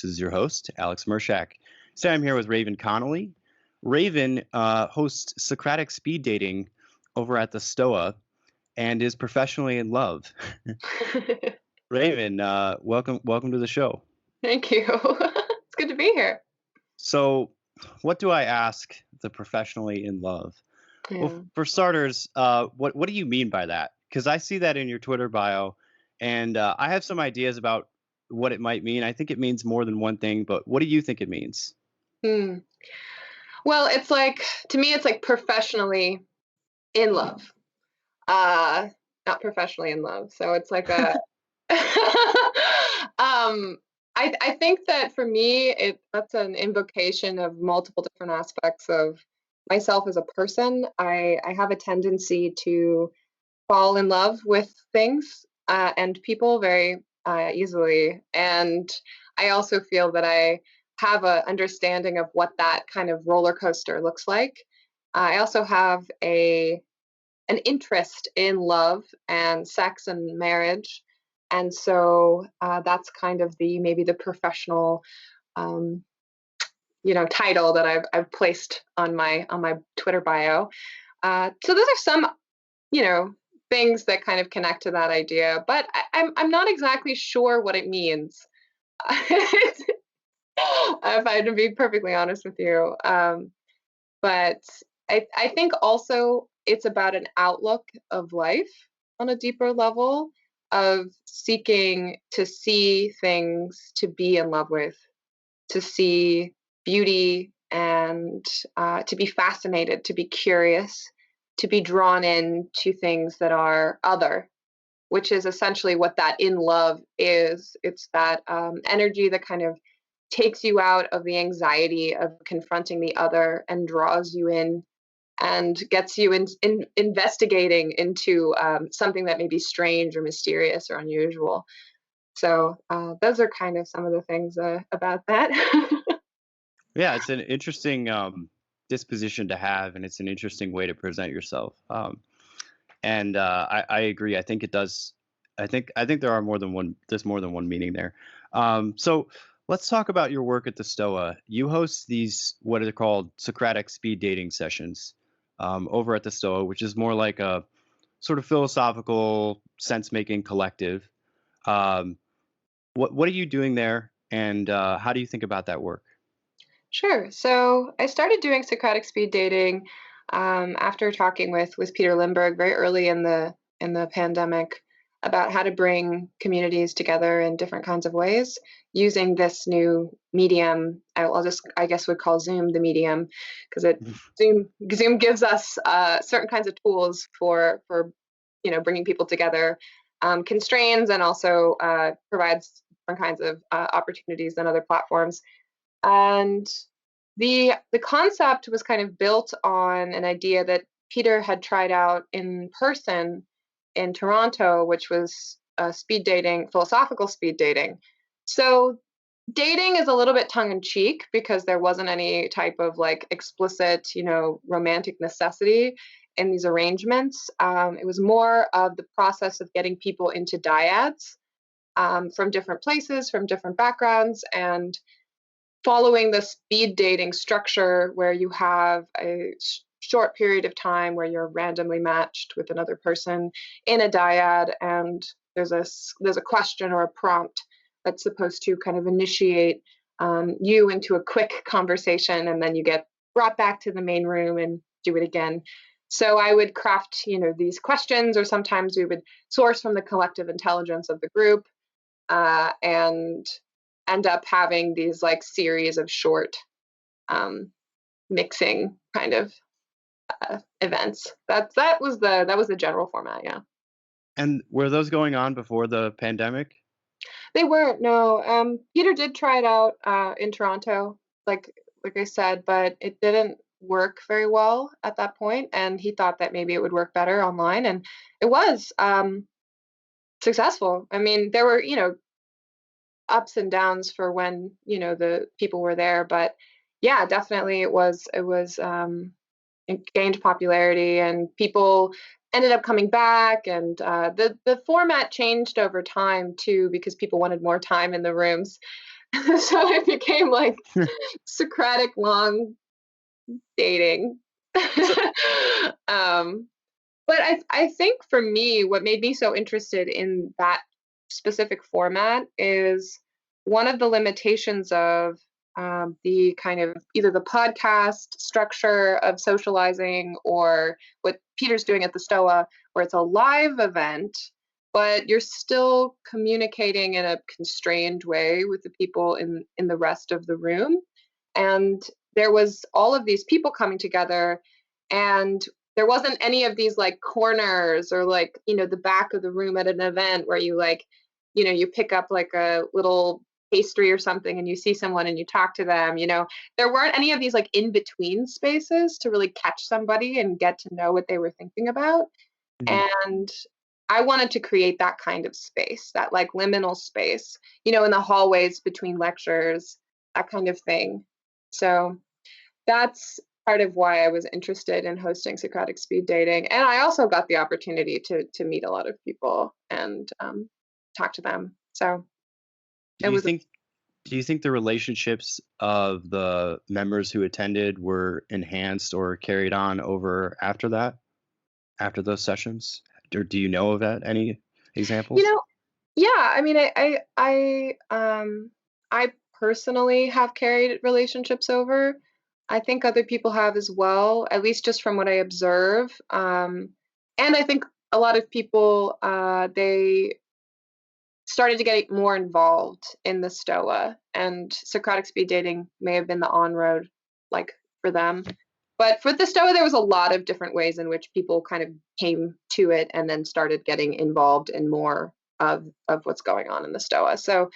This is your host, Alex Mershak. Today I'm here with Raven Connolly. Raven hosts Socratic speed dating over at the Stoa and is professionally in love. Raven, welcome to the show. Thank you. It's good to be here. So, what do I ask the professionally in love? Yeah. Well, for starters, what do you mean by that? Because I see that in your Twitter bio, and I have some ideas about what it might mean. I think it means more than one thing, but what do you think it means? Well, it's like, to me, it's like professionally in love, not professionally in love. So it's like a, I think that for me, that's an invocation of multiple different aspects of myself as a person. I have a tendency to fall in love with things and people very easily. And I also feel that I have an understanding of what that kind of roller coaster looks like. I also have an interest in love and sex and marriage. And so that's kind of maybe the professional title that I've placed on my Twitter bio. So those are some things that kind of connect to that idea, but I'm not exactly sure what it means. If I had to be perfectly honest with you, but I think also it's about an outlook of life on a deeper level of seeking to see things to be in love with, to see beauty and to be fascinated, to be curious, to be drawn in to things that are other, which is essentially what that in love is. It's that energy that kind of takes you out of the anxiety of confronting the other and draws you in and gets you in investigating into something that may be strange or mysterious or unusual. So those are kind of some of the things about that. Yeah, it's an interesting disposition to have, and it's an interesting way to present yourself. And I agree. I think it does. I think there are more than one. There's more than one meaning there. So let's talk about your work at the Stoa. You host these what are called Socratic speed dating sessions over at the Stoa, which is more like a sort of philosophical sense-making collective. What are you doing there, and how do you think about that work? Sure. So I started doing Socratic speed dating after talking with Peter Lindbergh very early in the pandemic about how to bring communities together in different kinds of ways using this new medium. I guess would call Zoom the medium because Zoom gives us certain kinds of tools for bringing people together, constraints, and also provides different kinds of opportunities than other platforms. And the concept was kind of built on an idea that Peter had tried out in person in Toronto, which was speed dating, philosophical speed dating. So dating is a little bit tongue in cheek because there wasn't any type of like explicit, romantic necessity in these arrangements. It was more of the process of getting people into dyads from different places, from different backgrounds, and following the speed dating structure where you have a short period of time where you're randomly matched with another person in a dyad, and there's a question or a prompt that's supposed to kind of initiate you into a quick conversation, and then you get brought back to the main room and do it again. So I would craft, these questions, or sometimes we would source from the collective intelligence of the group and end up having these like series of short mixing kind of events. That was the general format. Yeah. And were those going on before the pandemic? They weren't. No. Peter did try it out in Toronto, like I said, but it didn't work very well at that point, and he thought that maybe it would work better online, and it was successful. I mean, there were ups and downs for when the people were there, but yeah, definitely it gained popularity, and people ended up coming back, and the format changed over time too because people wanted more time in the rooms. So it became like Socratic long dating. um, but I think for me, what made me so interested in that specific format is one of the limitations of the kind of either the podcast structure of socializing or what Peter's doing at the Stoa, where it's a live event, but you're still communicating in a constrained way with the people in the rest of the room. And there was all of these people coming together, and there wasn't any of these like corners or like, the back of the room at an event where you like, you pick up like a little pastry or something and you see someone and you talk to them. There weren't any of these like in between spaces to really catch somebody and get to know what they were thinking about. Mhm. And I wanted to create that kind of space, that like liminal space, in the hallways between lectures, that kind of thing. So that's part of why I was interested in hosting Socratic speed dating. And I also got the opportunity to meet a lot of people and talk to them. So Do it you was, think do you think the relationships of the members who attended were enhanced or carried on over after that? After those sessions? Or do you know of that any you examples? know, yeah. I mean, I personally have carried relationships over. I think other people have as well, at least just from what I observe. And I think a lot of people they started to get more involved in the Stoa, and Socratic speed dating may have been the on road, like for them. But for the Stoa, there was a lot of different ways in which people kind of came to it and then started getting involved in more of what's going on in the Stoa. So,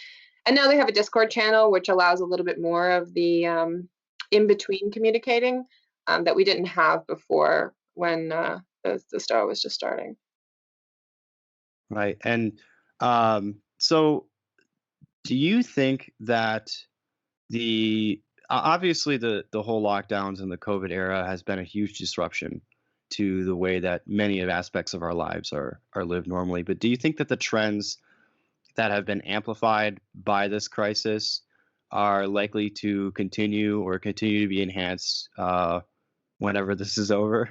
and now they have a Discord channel which allows a little bit more of the in between communicating that we didn't have before when the Stoa was just starting. Right. And so do you think that obviously the whole lockdowns and the COVID era has been a huge disruption to the way that many of aspects of our lives are lived normally, but do you think that the trends that have been amplified by this crisis are likely to continue to be enhanced whenever this is over?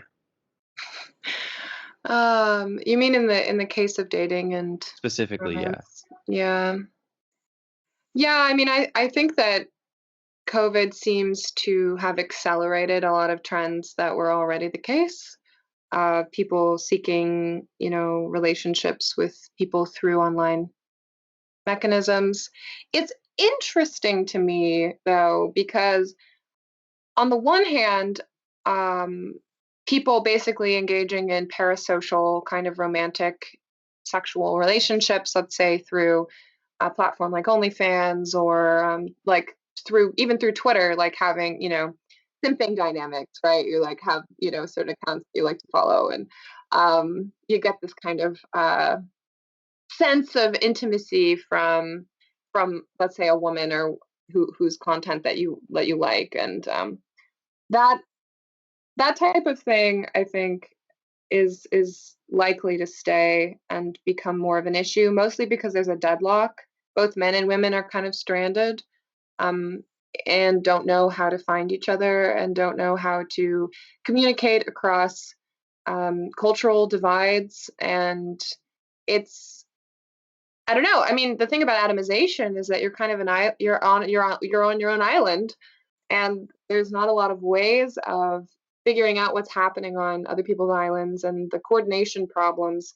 You mean in the case of dating and Specifically, yeah. romance? Yeah. Yeah, I mean, I think that COVID seems to have accelerated a lot of trends that were already the case. People seeking, relationships with people through online mechanisms. It's interesting to me, though, because on the one hand, um, people basically engaging in parasocial kind of romantic sexual relationships, let's say through a platform like OnlyFans or like through Twitter, like having, simping dynamics, right? You like have, certain accounts you like to follow, and you get this kind of sense of intimacy from let's say a woman or whose content that you like, and that that type of thing, I think, is likely to stay and become more of an issue, mostly because there's a deadlock. Both men and women are kind of stranded, um, and don't know how to find each other and don't know how to communicate across cultural divides. And it's I don't know. I mean, the thing about atomization is that you're kind of you're on your own island, and there's not a lot of ways of figuring out what's happening on other people's islands, and the coordination problems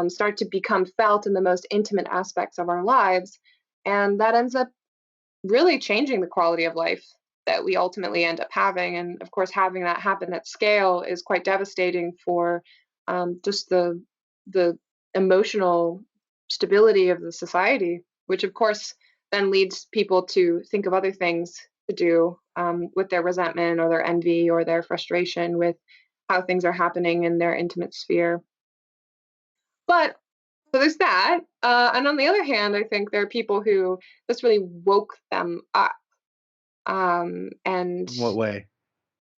start to become felt in the most intimate aspects of our lives, and that ends up really changing the quality of life that we ultimately end up having. And of course, having that happen at scale is quite devastating for just the emotional stability of the society, which of course then leads people to think of other things to do with their resentment or their envy or their frustration with how things are happening in their intimate sphere. But so there's that. And on the other hand, I think there are people who this really woke them up. And In what way?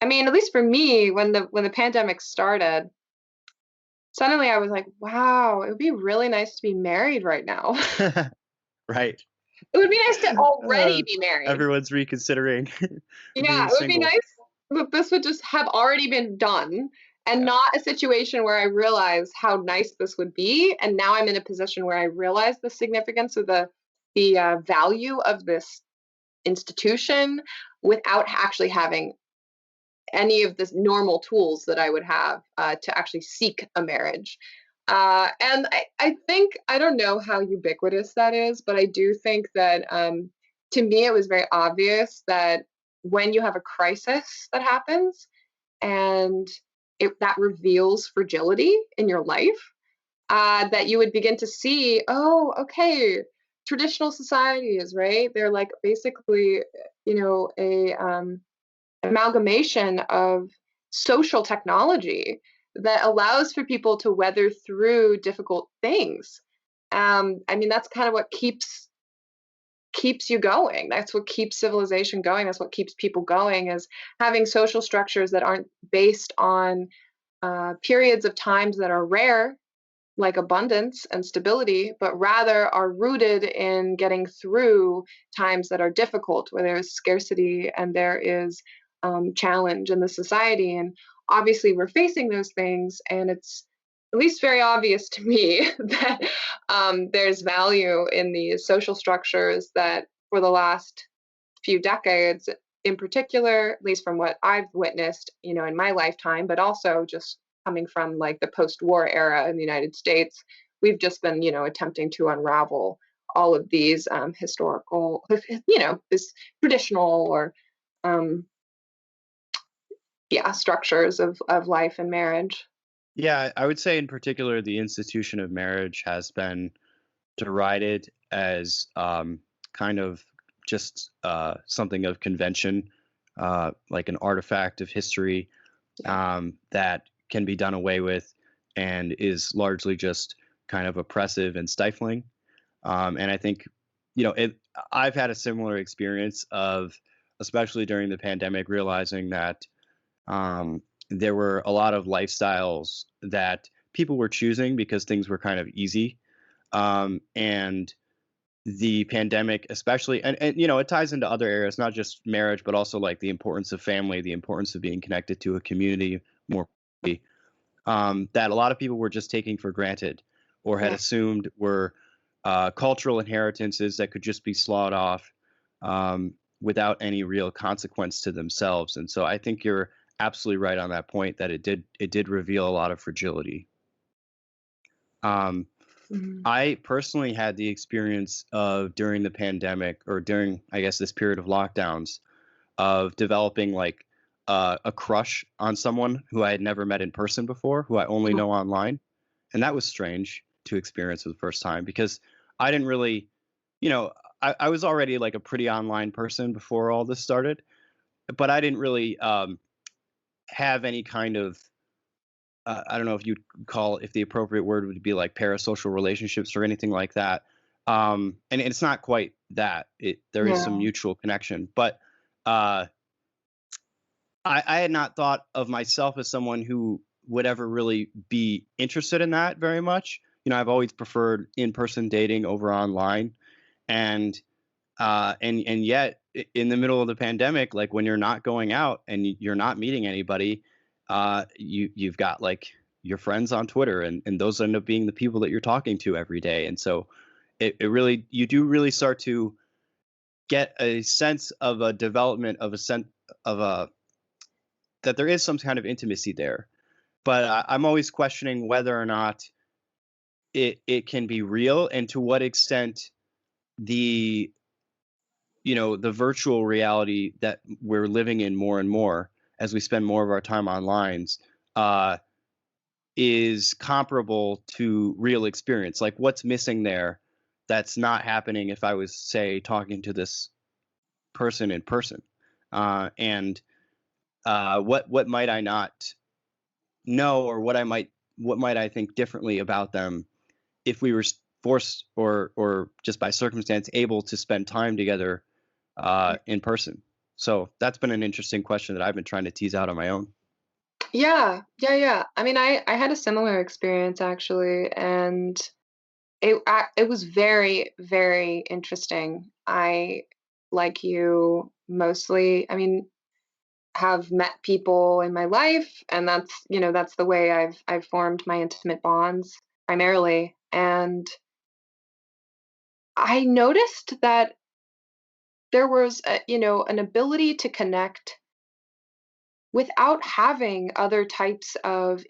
I mean, at least for me, when the pandemic started, suddenly I was like, wow, it would be really nice to be married right now. Right. It would be nice to Uh, already be married. everyone's reconsidering Yeah, being it would be single. nice that this would just have already been done and Yeah. not a situation where I realize how nice this would be, and now I'm in a position where I realize the significance of the value of this institution without actually having any of the normal tools that I would have to actually seek a marriage. And I think, I don't know how ubiquitous that is, but I do think that to me, it was very obvious that when you have a crisis that happens and that reveals fragility in your life, that you would begin to see, oh, okay, traditional societies, right? They're like basically, a amalgamation of social technology that allows for people to weather through difficult things. I mean, that's kind of what keeps you going. That's what keeps civilization going. That's what keeps people going, is having social structures that aren't based on periods of times that are rare, like abundance and stability, but rather are rooted in getting through times that are difficult, where there is scarcity and there is challenge in the society. And obviously, we're facing those things, and it's at least very obvious to me that there's value in these social structures that, for the last few decades, in particular, at least from what I've witnessed, in my lifetime, but also just coming from like the post-war era in the United States, we've just been, attempting to unravel all of these historical, this traditional or um, yeah, structures of life and marriage. Yeah, I would say in particular, the institution of marriage has been derided as kind of just something of convention, like an artifact of history Yeah. that can be done away with and is largely just kind of oppressive and stifling. And I think, I've had a similar experience of, especially during the pandemic, realizing that there were a lot of lifestyles that people were choosing because things were kind of easy. And the pandemic, especially, and it ties into other areas, not just marriage, but also like the importance of family, the importance of being connected to a community more, that a lot of people were just taking for granted or had Yeah. assumed were cultural inheritances that could just be slawed off um, without any real consequence to themselves. And so I think you're absolutely right on that point that it did reveal a lot of fragility. Um, Mhm. I personally had the experience of during the pandemic or during, I guess, this period of lockdowns of developing like a crush on someone who I had never met in person before, who I only Oh, know online. And that was strange to experience for the first time because I didn't really, you know, I was already like a pretty online person before all this started, but I didn't really have any kind of I don't know if you'd call if the appropriate word would be like parasocial relationships or anything like that. And it's not quite that. There is some no. mutual connection, but uh, I had not thought of myself as someone who would ever really be interested in that very much. I've always preferred in-person dating over online, and and yet in the middle of the pandemic, like when you're not going out and you're not meeting anybody, you've got like your friends on Twitter, and those end up being the people that you're talking to every day, and so it really you do really start to get a sense of a development of a sense of a that there is some kind of intimacy there. But I'm always questioning whether or not it can be real and to what extent the the virtual reality that we're living in more and more as we spend more of our time online uh, is comparable to real experience. Like, what's missing there that's not happening if I was, say, talking to this person in person? And what might I not know, or what might I think differently about them if we were forced or just by circumstance able to spend time together in person. So that's been an interesting question that I've been trying to tease out on my own. Yeah, yeah, yeah. I mean, I had a similar experience actually, and it was very, very interesting. I, like you, mostly, I mean, have met people in my life, and that's the way I've formed my intimate bonds primarily. And I noticed that there was an ability to connect without having other types of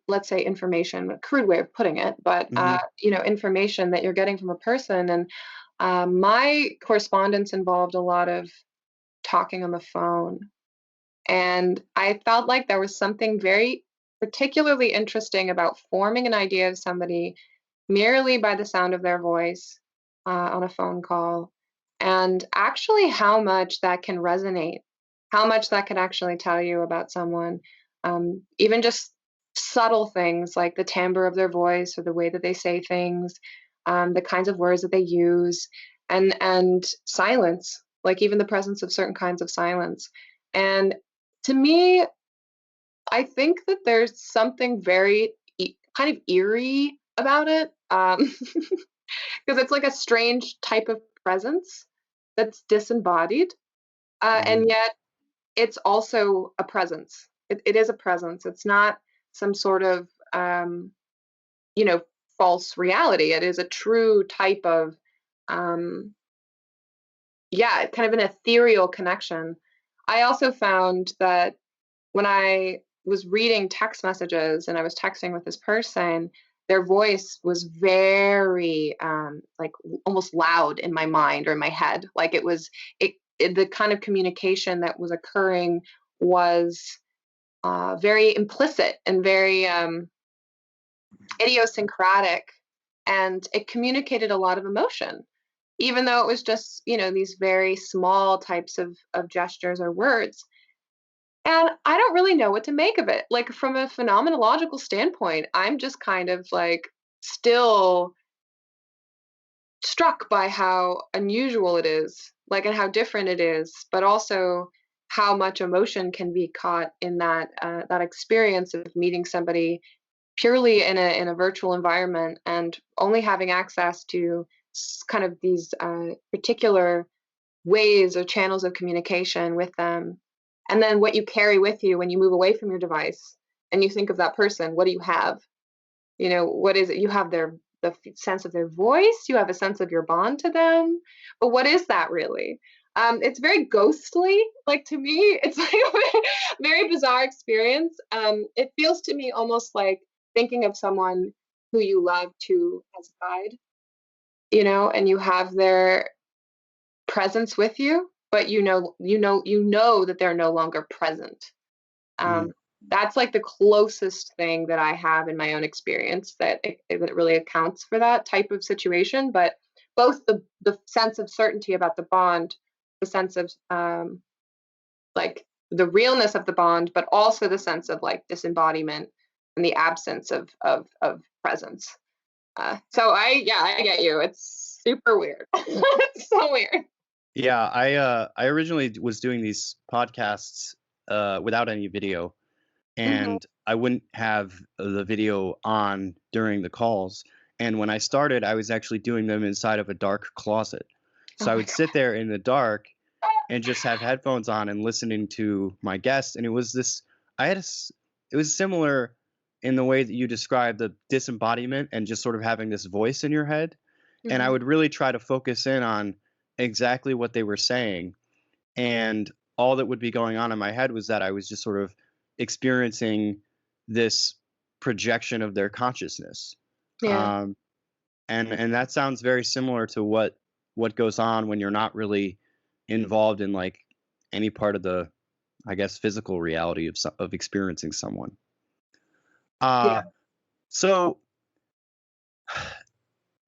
let's say information, a crude way of putting it, but Hmm. information that you're getting from a person. And my correspondence involved a lot of talking on the phone, and I felt like there was something very particularly interesting about forming an idea of somebody merely by the sound of their voice on a phone call, and actually how much that can resonate, how much that can actually tell you about someone. Even just subtle things like the timbre of their voice or the way that they say things, the kinds of words that they use, and silence, like even the presence of certain kinds of silence. And to me, I think that there's something very kind of eerie about it, because it's like a strange type of presence that's disembodied, Hmm. and yet it's also a presence. It is a presence. It's not some sort of you know false reality. It is a true type of um, yeah, kind of an ethereal connection. I also found that when I was reading text messages and I was texting with this person, their voice was very like almost loud in my mind or in my head. Like the kind of communication that was occurring was very implicit and very idiosyncratic, and it communicated a lot of emotion, even though it was just these very small types of gestures or words. And I don't really know what to make of it. Like from a phenomenological standpoint, I'm just kind of like still struck by how unusual it is, like and how different it is, but also how much emotion can be caught in that experience of meeting somebody purely in a virtual environment and only having access to kind of these particular ways or channels of communication with them. And then what you carry with you when you move away from your device and you think of that person, what do you have? What is it? You have sense of their voice, you have a sense of your bond to them. But what is that really? It's very ghostly. Like to me, it's like a very bizarre experience. It feels to me almost like thinking of someone who you love to has died, and you have their presence with you, but you know that they're no longer present. Hmm. Um, that's like the closest thing that I have in my own experience that really accounts for that type of situation. But both the sense of certainty about the bond, the sense of like the realness of the bond, but also the sense of like disembodiment and the absence of presence. So I get you. It's super weird. It's so weird. Yeah, I originally was doing these podcasts without any video, Hmm. and I wouldn't have the video on during the calls. And when I started, I was actually doing them inside of a dark closet. Oh So I my would sit there in the dark and just have headphones on and listening to my guests. And it was this, I had a, s- it was similar in the way that you described the disembodiment and just sort of having this voice in your head. And I God. would really try to focus in on exactly what they were saying. And all that would be going on in my head was that I was just sort of experiencing this projection of their consciousness. Yeah. Um, and that sounds very similar to what goes on when you're not really involved in like any part of the, I guess, physical reality of experiencing someone. Yeah. Uh, so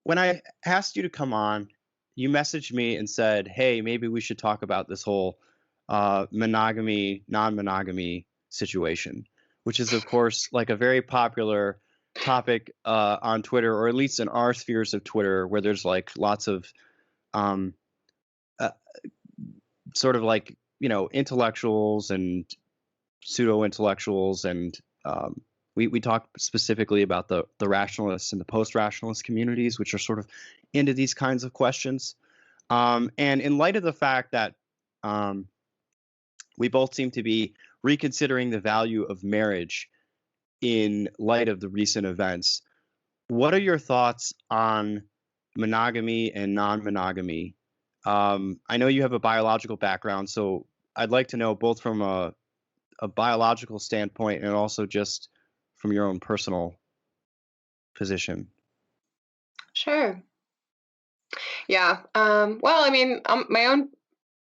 when I asked you to come on, you messaged me and said, "Hey, maybe we should talk about this whole monogamy, non-monogamy situation," which is, of course, like a very popular topic on Twitter, or at least in our spheres of Twitter, where there's like lots of um, uh, sort of like intellectuals and pseudo intellectuals and um, We talk specifically about the rationalists and the post-rationalist communities, which are sort of into these kinds of questions. And in light of the fact that um, we both seem to be reconsidering the value of marriage in light of the recent events, what are your thoughts on monogamy and non-monogamy? I know you have a biological background, so I'd like to know both from a biological standpoint and also just from your own personal position. Sure. Yeah. Well, I mean, my own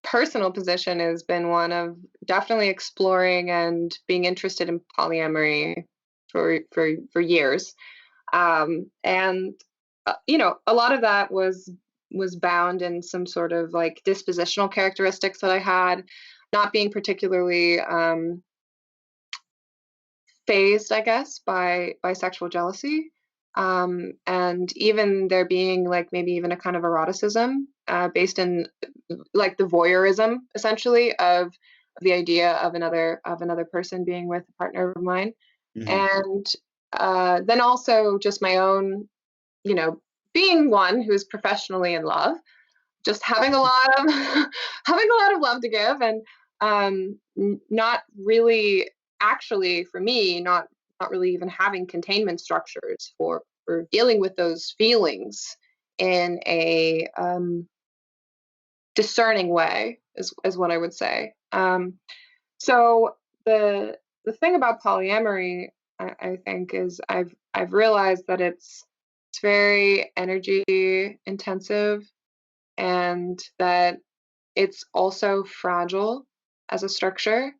personal position has been one of definitely exploring and being interested in polyamory for years. And a lot of that was bound in some sort of like dispositional characteristics that I had, not being particularly phased, I guess, by sexual jealousy. And even there being like maybe even a kind of eroticism based in like the voyeurism essentially of the idea of another person being with a partner of mine. Hmm. And then also just my own, you know, being one who's professionally in love, just having a lot of having a lot of love to give, and not really actually for me not really even having containment structures for dealing with those feelings in a discerning way is what I would say. So the thing about polyamory, I think, is I've realized that it's very energy intensive, and that it's also fragile as a structure.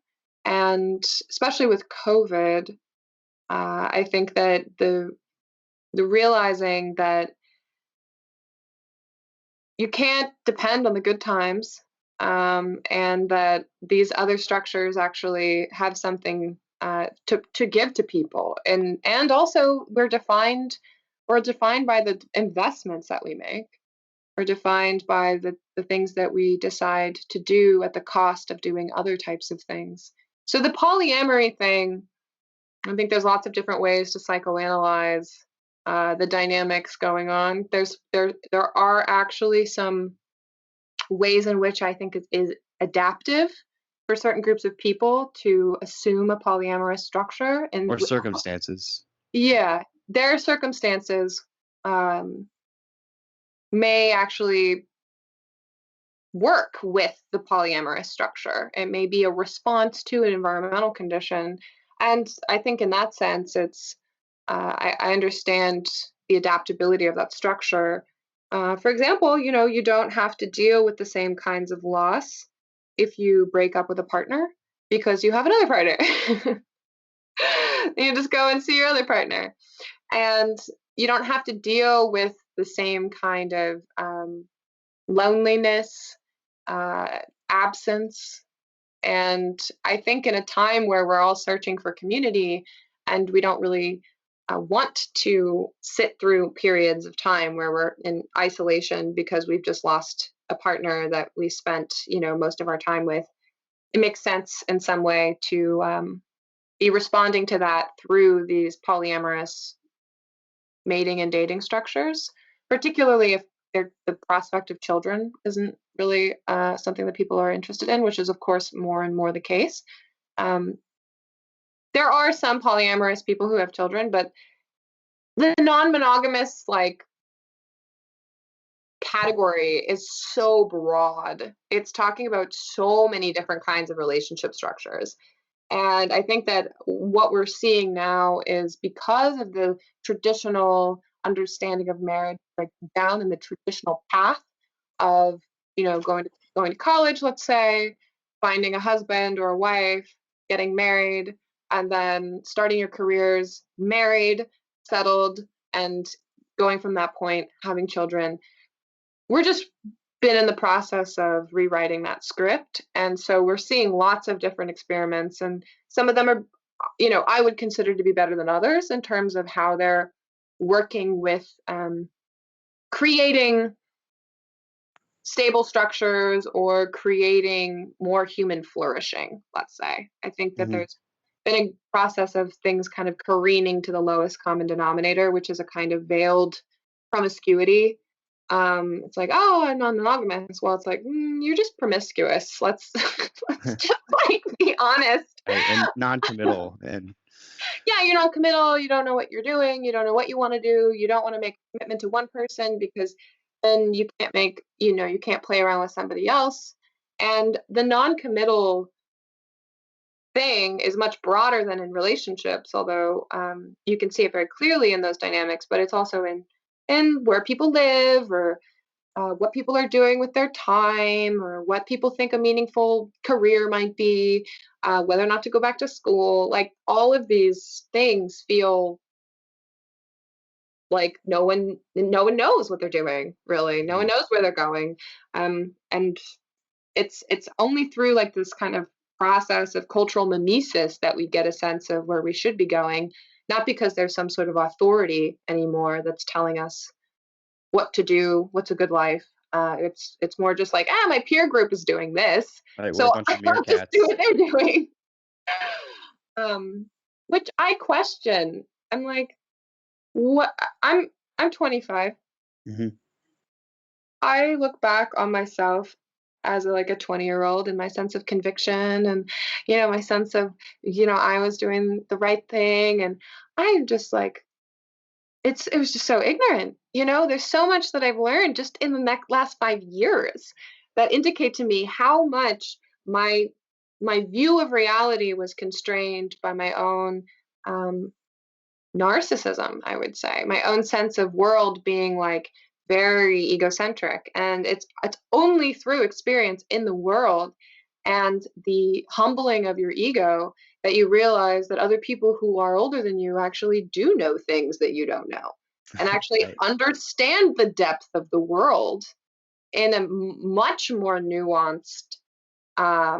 And especially with COVID, I think that the realizing that you can't depend on the good times, and that these other structures actually have something to give to people, and also we're defined by the investments that we make. We're defined by the things that we decide to do at the cost of doing other types of things. So the polyamory thing, I think there's lots of different ways to psychoanalyze the dynamics going on. There are actually some ways in which I think is adaptive for certain groups of people to assume a polyamorous structure. And Or circumstances. yeah, their circumstances um, may actually work with the polyamorous structure. It may be a response to an environmental condition. And I think in that sense, I understand the adaptability of that structure. For example, you don't have to deal with the same kinds of loss if you break up with a partner because you have another partner. You just go and see your other partner. And you don't have to deal with the same kind of loneliness, uh, absence. And I think in a time where we're all searching for community and we don't really want to sit through periods of time where we're in isolation because we've just lost a partner that we spent, most of our time with, it makes sense in some way to be responding to that through these polyamorous mating and dating structures, particularly if the prospect of children isn't really something that people are interested in, which is, of course, more and more the case. Um, there are some polyamorous people who have children, but the non-monogamous category is so broad. It's talking about so many different kinds of relationship structures. And I think that what we're seeing now is because of the traditional understanding of marriage, like down in the traditional path of, going to college, let's say, finding a husband or a wife, getting married, and then starting your careers, married, settled, and going from that point, having children. We're just been in the process of rewriting that script. And so we're seeing lots of different experiments, and some of them are, I would consider to be better than others in terms of how they're working with creating stable structures or creating more human flourishing, let's say. I think that Hmm. been a process of things kind of careening to the lowest common denominator, which is a kind of veiled promiscuity. It's like, oh, I'm non-monogamous. Well, it's like, you're just promiscuous. Let's let's just like be honest. Right, and non-committal, and Yeah, you're not committal. You don't know what you're doing. You don't know what you want to do. You don't want to make a commitment to one person because then you can't make, you can't play around with somebody else. And the non-committal thing is much broader than in relationships, although you can see it very clearly in those dynamics, but it's also in where people live, or what people are doing with their time, or what people think a meaningful career might be, whether or not to go back to school. Like all of these things feel like no one knows what they're doing, really. No one Mhm. knows where they're going. And it's only through like this kind of process of cultural mimesis that we get a sense of where we should be going, not because there's some sort of authority anymore that's telling us what to do, what's a good life. It's more just like, my peer group is doing this, Right, we're a so bunch of I'll just do meerkats. what they're doing. Which I question. I'm like, what? I'm 25. Mhm. I look back on myself as like a 20-year-old, and my sense of conviction, and my sense of, I was doing the right thing, and I'm just like, it was just so ignorant. There's so much that I've learned just in the last 5 years that indicate to me how much my my view of reality was constrained by my own um, narcissism, I would say. My own sense of world being like very egocentric. And it's only through experience in the world and the humbling of your ego that you realize that other people who are older than you actually do know things that you don't know, and actually Right. understand the depth of the world in a much more nuanced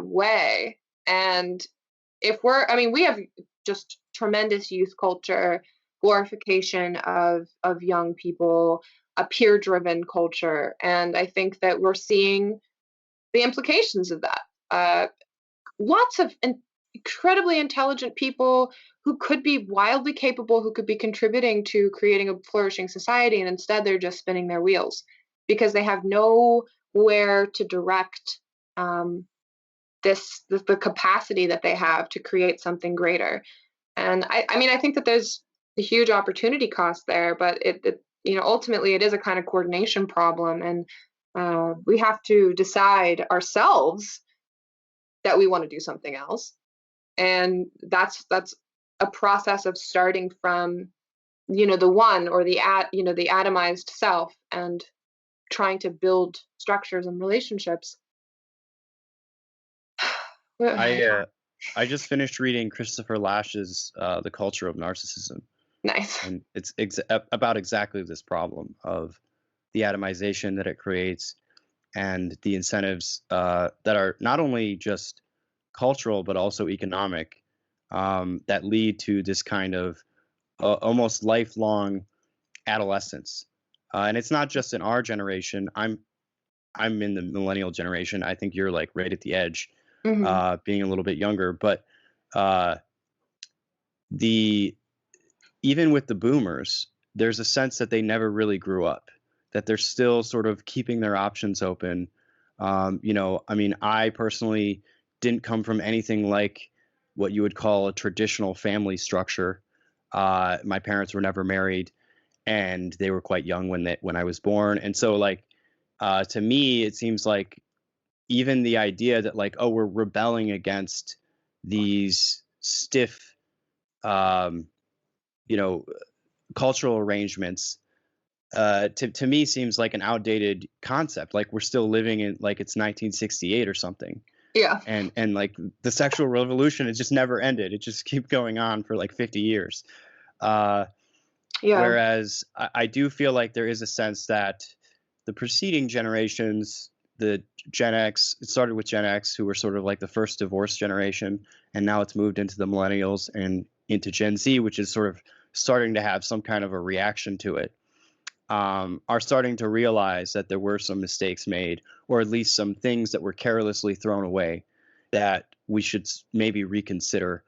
way. And I mean, we have just tremendous youth culture, glorification of young people, a peer driven culture. And I think that we're seeing the implications of that. Uh, Lots of incredibly intelligent people who could be wildly capable, who could be contributing to creating a flourishing society, and instead they're just spinning their wheels because they have nowhere to direct um, the capacity that they have to create something greater. And I mean, I think that there's a huge opportunity cost there, but ultimately it is a kind of coordination problem, and we have to decide ourselves that we want to do something else, and that's a process of starting from the one, or the atomized self, and trying to build structures and relationships. I I just finished reading Christopher Lash's The Culture of Narcissism, Nice. and it's about exactly this problem of the atomization that it creates and the incentives that are not only just cultural but also economic, that lead to this kind of almost lifelong adolescence. And it's not just in our generation. I'm in the millennial generation. I think you're like right at the edge, Hmm. being a little bit younger. But uh, the even with the boomers, there's a sense that they never really grew up, that they're still sort of keeping their options open. I mean, I personally didn't come from anything like what you would call a traditional family structure. My parents were never married, and they were quite young when I was born. And so, like, to me, it seems like even the idea that, like, oh, we're rebelling against these stiff, um, you know, cultural arrangements, to me seems like an outdated concept. Like we're still living in like it's 1968 or something. Yeah. And like the sexual revolution, it just never ended. It just keep going on for like 50 years. Uh, Yeah. Whereas I do feel like there is a sense that the preceding generations, the Gen X, it started with Gen X, who were sort of like the first divorced generation, and now it's moved into the millennials and into Gen Z, which is sort of starting to have some kind of a reaction to it, are starting to realize that there were some mistakes made, or at least some things that were carelessly thrown away that we should maybe reconsider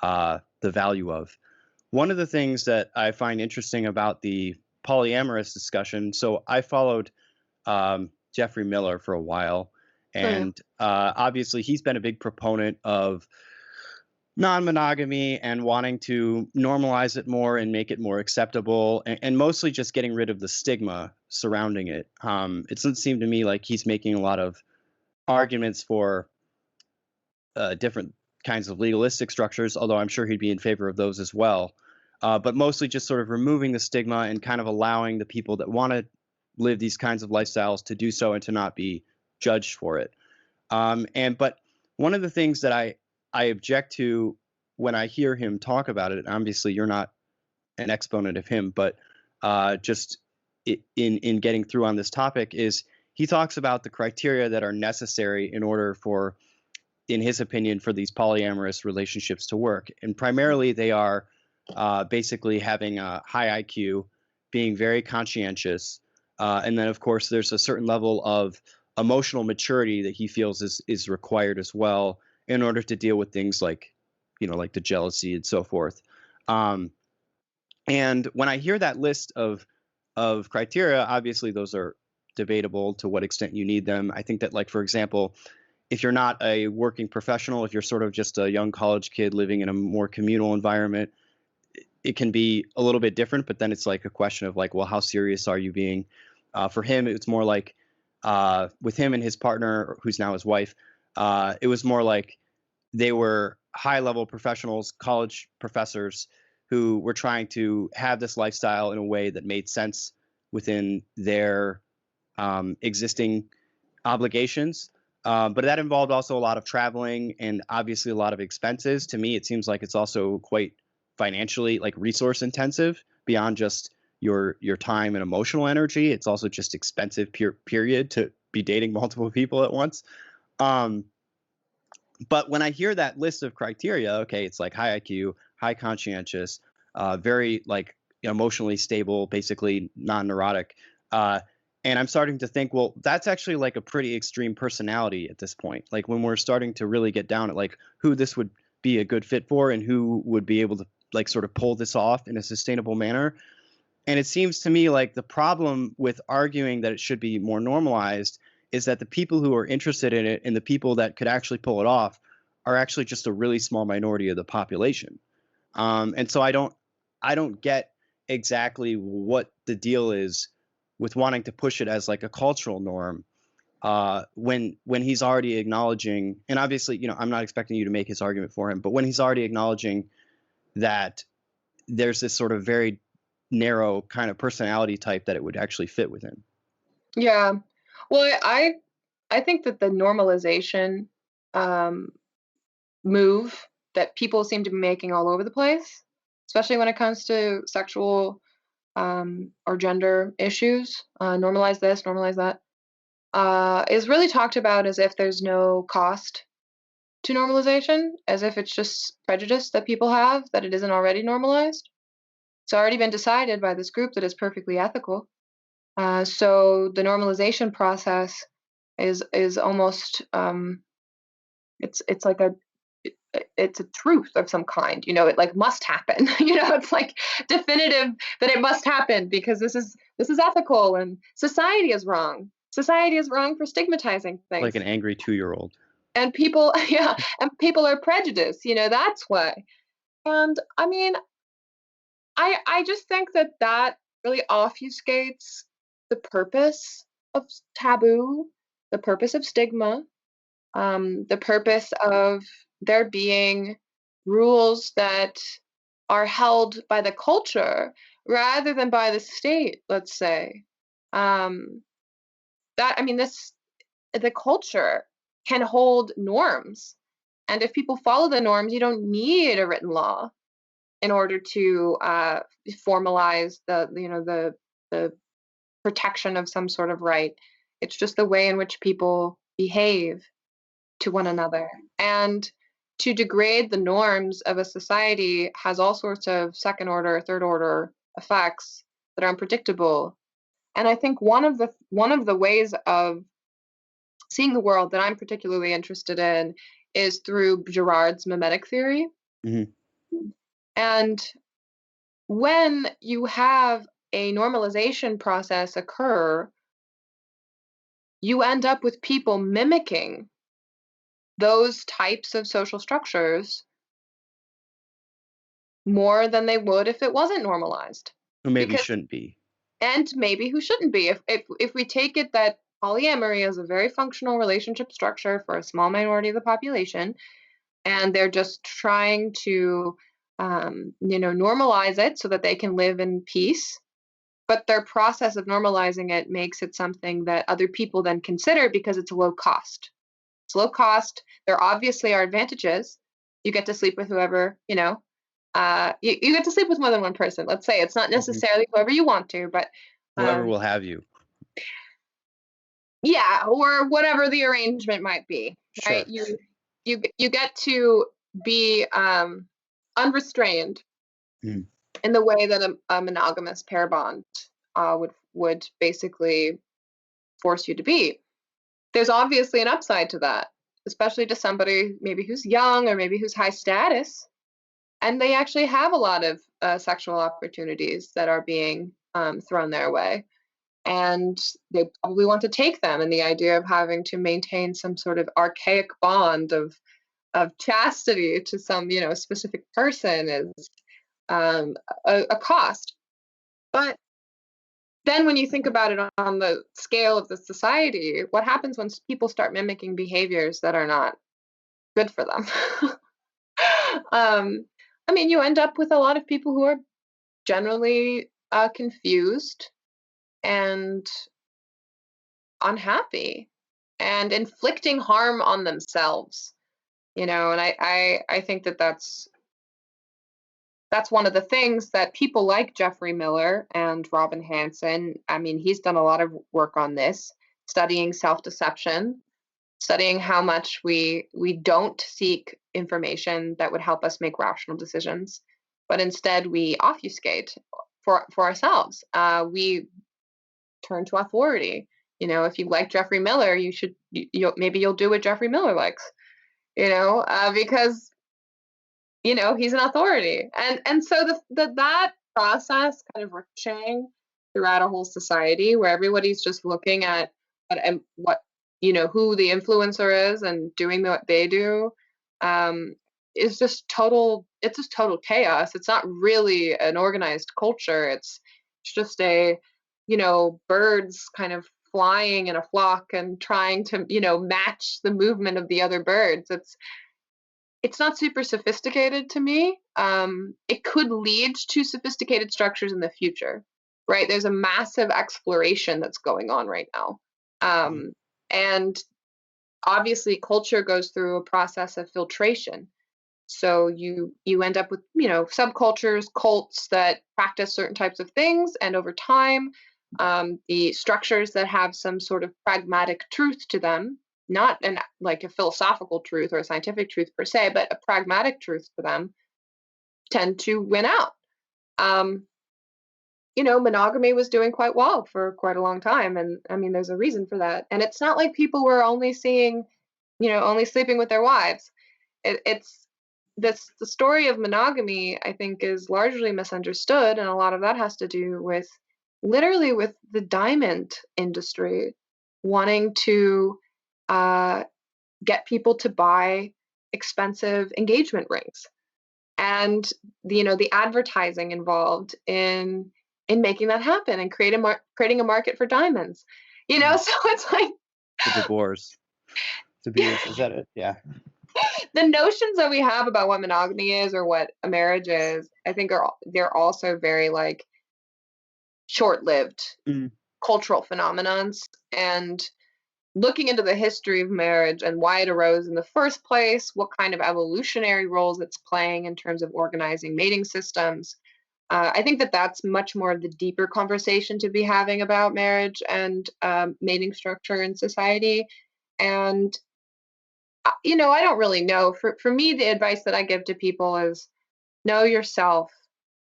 the value of. One of the things that I find interesting about the polyamorous discussion, so I followed Jeffrey Miller for a while, Oh yeah. and obviously he's been a big proponent of non-monogamy and wanting to normalize it more and make it more acceptable, and mostly just getting rid of the stigma surrounding it. It doesn't seem to me like he's making a lot of arguments for different kinds of legalistic structures, although I'm sure he'd be in favor of those as well. But mostly just sort of removing the stigma and kind of allowing the people that want to live these kinds of lifestyles to do so and to not be judged for it. But one of the things that I object to when I hear him talk about it, and obviously you're not an exponent of him, but just in getting through on this topic, is he talks about the criteria that are necessary in order for, in his opinion, for these polyamorous relationships to work. And primarily they are basically having a high IQ, being very conscientious, and then of course there's a certain level of emotional maturity that he feels is required as well in order to deal with things like, like the jealousy and so forth. Um, and when I hear that list of criteria, obviously those are debatable to what extent you need them. I think that, like, for example, if you're not a working professional, if you're sort of just a young college kid living in a more communal environment, it can be a little bit different. But then it's like a question of like, well, how serious are you being? For him, it's more like with him and his partner, who's now his wife, it was more like they were high level professionals, college professors who were trying to have this lifestyle in a way that made sense within their existing obligations. But that involved also a lot of traveling and obviously a lot of expenses. To me, it seems like it's also quite financially, like, resource intensive beyond just your time and emotional energy. It's also just expensive period to be dating multiple people at once. Um, but when I hear that list of criteria, okay, it's like high IQ, high conscientious, very like emotionally stable, basically non-neurotic. And I'm starting to think, well, that's actually like a pretty extreme personality at this point. Like when we're starting to really get down at like who this would be a good fit for and who would be able to like sort of pull this off in a sustainable manner. And it seems to me like the problem with arguing that it should be more normalized is that the people who are interested in it and the people that could actually pull it off are actually just a really small minority of the population. And so I don't get exactly what the deal is with wanting to push it as like a cultural norm, when he's already acknowledging, and obviously, I'm not expecting you to make his argument for him, but when he's already acknowledging that there's this sort of very narrow kind of personality type that it would actually fit with him. Yeah. Well, I think that the normalization um, move that people seem to be making all over the place, especially when it comes to sexual or gender issues, normalize this, normalize that, is really talked about as if there's no cost to normalization, as if it's just prejudice that people have, that it isn't already normalized. It's already been decided by this group that it's perfectly ethical. So the normalization process is almost it's like it's a truth of some kind. It like must happen. It's like definitive that it must happen because this is ethical and society is wrong. Society is wrong for stigmatizing Like things. an angry 2-year-old. And people, yeah, and people are prejudiced. That's why. And I mean, I just think that really obfuscates the purpose of taboo, the purpose of stigma, the purpose of there being rules that are held by the culture rather than by the state, let's say. Um, that I mean, this the culture can hold norms, and if people follow the norms, you don't need a written law in order to formalize the protection of some sort of right. It's just the way in which people behave to one another. And to degrade the norms of a society has all sorts of second order, third order effects that are unpredictable. And I think one of the ways of seeing the world that I'm particularly interested in is through Girard's mimetic theory. Mhm. And when you have a normalization process occur, you end up with people mimicking those types of social structures more than they would if it wasn't normalized. Or maybe Because shouldn't be. and maybe who shouldn't be. If we take it that polyamory is a very functional relationship structure for a small minority of the population, and they're just trying to normalize it so that they can live in peace. But their process of normalizing it makes it something that other people then consider because it's low cost. It's low cost. There obviously are advantages. You get to sleep with whoever, you get to sleep with more than one person. Let's say it's not Mhm. necessarily whoever you want to, but Whoever um, will have you. yeah, or whatever the arrangement might be, right? Sure. You get to be unrestrained Mm. in the way that a monogamous pair bond would basically force you to be. There's obviously an upside to that, especially to somebody maybe who's young or maybe who's high status, and they actually have a lot of sexual opportunities that are being thrown their way, and they probably want to take them. And the idea of having to maintain some sort of archaic bond of chastity to some specific person is um, a cost. But then when you think about it on the scale of the society, what happens when people start mimicking behaviors that are not good for them? um, I mean, you end up with a lot of people who are generally confused and unhappy and inflicting harm on themselves. And I think that that's one of the things that people like Jeffrey Miller and Robin Hanson, I mean, he's done a lot of work on this, studying self-deception, studying how much we don't seek information that would help us make rational decisions, but instead we obfuscate for ourselves. We turn to authority. If you like Jeffrey Miller, maybe you'll do what Jeffrey Miller likes. Because he's an authority, and so that process kind of ricocheting throughout a whole society where everybody's just looking at what who the influencer is and doing what they do, um, is just total. It's just total chaos. It's not really an organized culture. It's just birds kind of flying in a flock and trying to match the movement of the other birds. It's not super sophisticated to me. It could lead to sophisticated structures in the future, right? There's a massive exploration that's going on right now. Mm. And obviously culture goes through a process of filtration. So you end up with, subcultures, cults that practice certain types of things, and over time, the structures that have some sort of pragmatic truth to them, not like a philosophical truth or a scientific truth per se, but a pragmatic truth to them, tend to win out. Um, Monogamy was doing quite well for quite a long time, and I mean, there's a reason for that. And it's not like people were only seeing, only sleeping with their wives. It's the story of monogamy, I think, is largely misunderstood, and a lot of that has to do with literally with the diamond industry wanting to uh, get people to buy expensive engagement rings, and the advertising involved in making that happen and creating a market for diamonds. Mm. So it's like The divorce. To Beers, is that it? Yeah. the notions that we have about what monogamy is or what a marriage is, I think they're also very like short-lived Mm. cultural phenomenons. And looking into the history of marriage and why it arose in the first place, what kind of evolutionary roles it's playing in terms of organizing mating systems, I think that that's much more of the deeper conversation to be having about marriage and mating structure in society. And I don't really know. For me, the advice that I give to people is know yourself.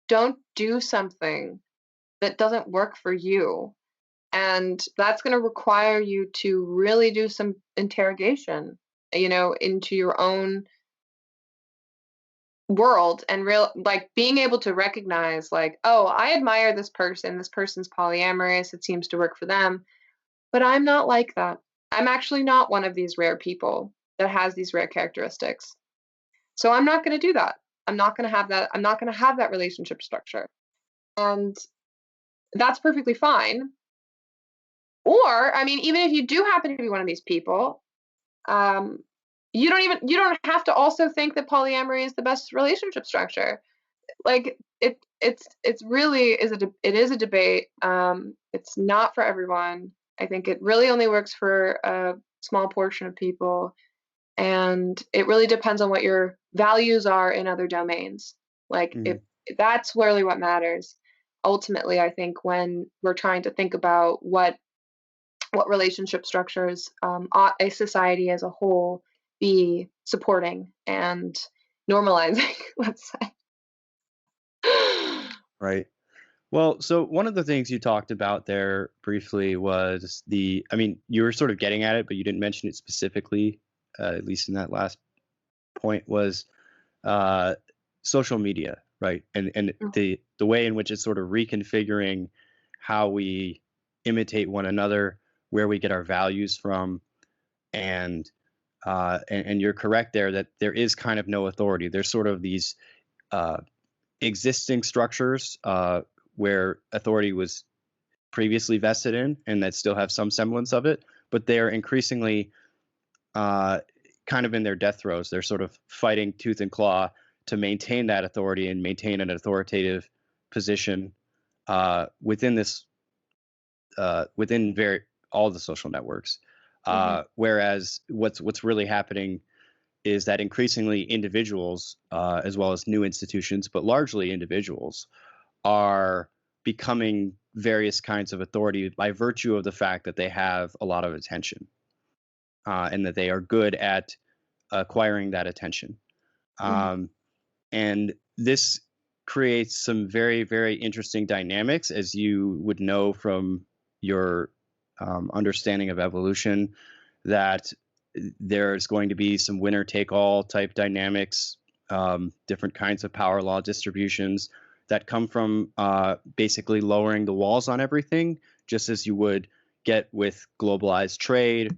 Don't do something that doesn't work for you. And that's going to require you to really do some interrogation, into your own world, and real like being able to recognize like, oh, I admire this person's polyamorous, it seems to work for them, but I'm not like that. I'm actually not one of these rare people that has these rare characteristics. So I'm not going to do that. I'm not going to have that. I'm not going to have that relationship structure. And that's perfectly fine. Or, I mean, even if you do happen to be one of these people, um, you don't have to also think that polyamory is the best relationship structure. Like it's really is it is a debate. It's not for everyone. I think it really only works for a small portion of people, and it really depends on what your values are in other domains. Like if Mhm. that's really what matters. Ultimately, I think when we're trying to think about what relationship structures ought a society as a whole be supporting and normalizing, let's say. Right. Well, so one of the things you talked about there briefly was I mean, you were sort of getting at it, but you didn't mention it specifically, at least in that last point, was uh, social media, right? And the way in which it's sort of reconfiguring how we imitate one another, where we get our values from, and and you're correct there that there is kind of no authority. There's sort of these uh, existing structures where authority was previously vested in and that still have some semblance of it, but they're increasingly uh, kind of in their death throes. They're sort of fighting tooth and claw to maintain that authority and maintain an authoritative position within within very all the social networks. Hmm. Whereas what's really happening is that increasingly individuals, as well as new institutions, but largely individuals, are becoming various kinds of authority by virtue of the fact that they have a lot of attention and that they are good at acquiring that attention. Hmm. Um, and this creates some very, very interesting dynamics, as you would know from your understanding of evolution, that there's going to be some winner take all type dynamics, different kinds of power law distributions that come from basically lowering the walls on everything, just as you would get with globalized trade.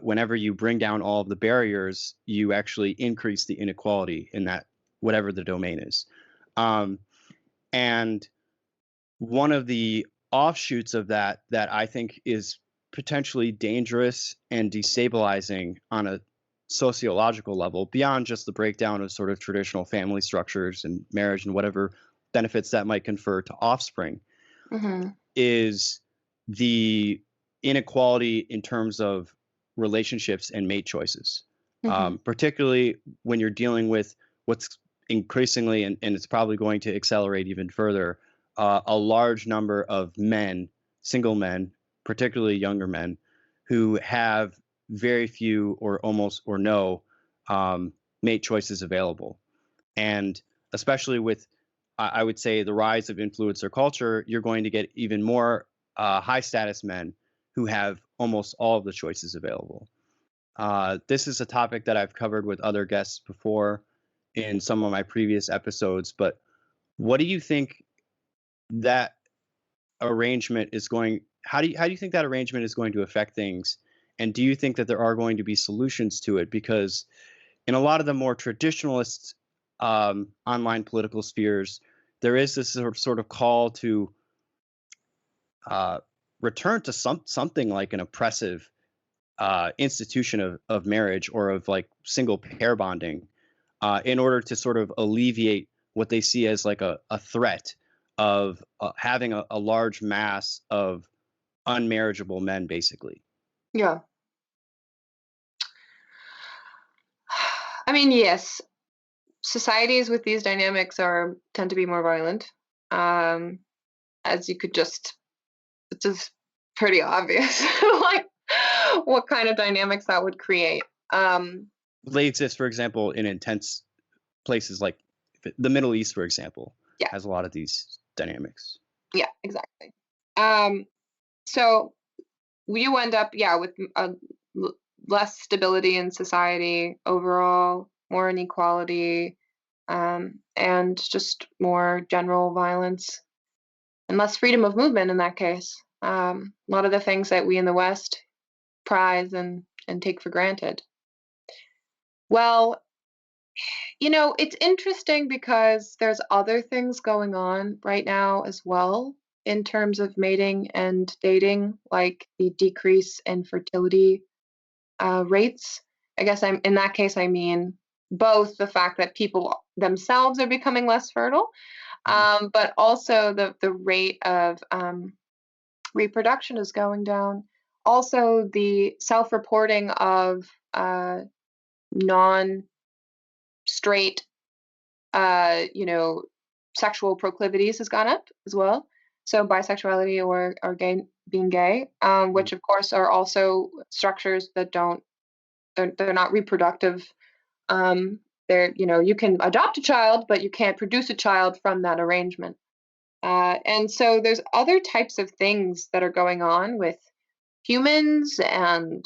Whenever you bring down all of the barriers, you actually increase the inequality in that whatever the domain is. Um, and one of the offshoots of that that I think is potentially dangerous and destabilizing on a sociological level, beyond just the breakdown of sort of traditional family structures and marriage and whatever benefits that might confer to offspring, Hmm. is the inequality in terms of relationships and mate choices, Hmm. particularly when you're dealing with what's increasingly, and it's probably going to accelerate even further, a large number of men, single men, particularly younger men, who have very few or almost or no mate choices available. And especially with, I would say, the rise of influencer culture, you're going to get even more high status men who have almost all of the choices available. This is a topic that I've covered with other guests before in some of my previous episodes, but what do you think that arrangement is going how do you think that arrangement is going to affect things? And do you think that there are going to be solutions to it? Because in a lot of the more traditionalist online political spheres, there is this sort of call to uh, return to something like an oppressive institution of marriage or of like single pair bonding in order to sort of alleviate what they see as like a threat of having a large mass of unmarriageable men, basically. Yeah. I mean, yes, societies with these dynamics are tend to be more violent. Um, as you could just it's just pretty obvious, like what kind of dynamics that would create. Um, They exist, for example, in intense places like the Middle East, for example, yeah, has a lot of these dynamics. yeah, exactly. Um, so you end up, yeah, with less stability in society overall, more inequality. and just more general violence and less freedom of movement in that case. A lot of the things that we in the West prize and take for granted. Well, it's interesting because there's other things going on right now as well in terms of mating and dating, like the decrease in fertility rates. I guess in that case, I mean both the fact that people themselves are becoming less fertile, Mhm. but also the rate of reproduction is going down. Also, the self-reporting of non-straight, uh, you know, sexual proclivities has gone up as well. So bisexuality or being gay, Mhm. which of course are also structures that don't they're not reproductive. Um, you can adopt a child, but you can't produce a child from that arrangement. And so there's other types of things that are going on with humans and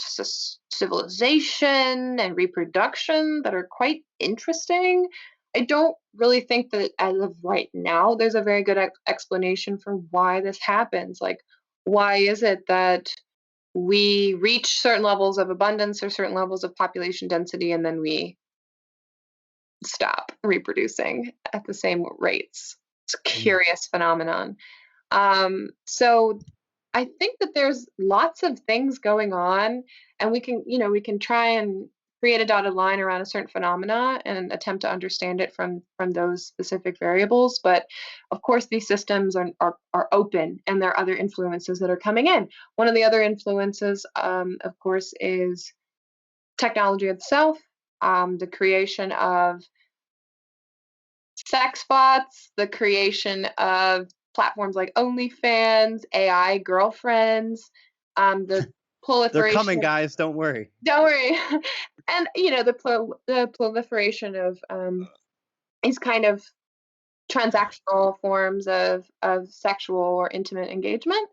civilization and reproduction that are quite interesting. I don't really think that as of right now, there's a very good explanation for why this happens. Like, why is it that we reach certain levels of abundance or certain levels of population density and then we stop reproducing at the same rates? It's a Mhm. curious phenomenon. So I think that there's lots of things going on, and we can try and create a dotted line around a certain phenomena and attempt to understand it from those specific variables. But of course, these systems are open, and there are other influences that are coming in. One of the other influences, of course, is technology itself, the creation of sex bots, the creation of platforms like OnlyFans, AI girlfriends, the They're proliferation coming, of guys. Don't worry. don't worry, and the proliferation of these kind of transactional forms of sexual or intimate engagement,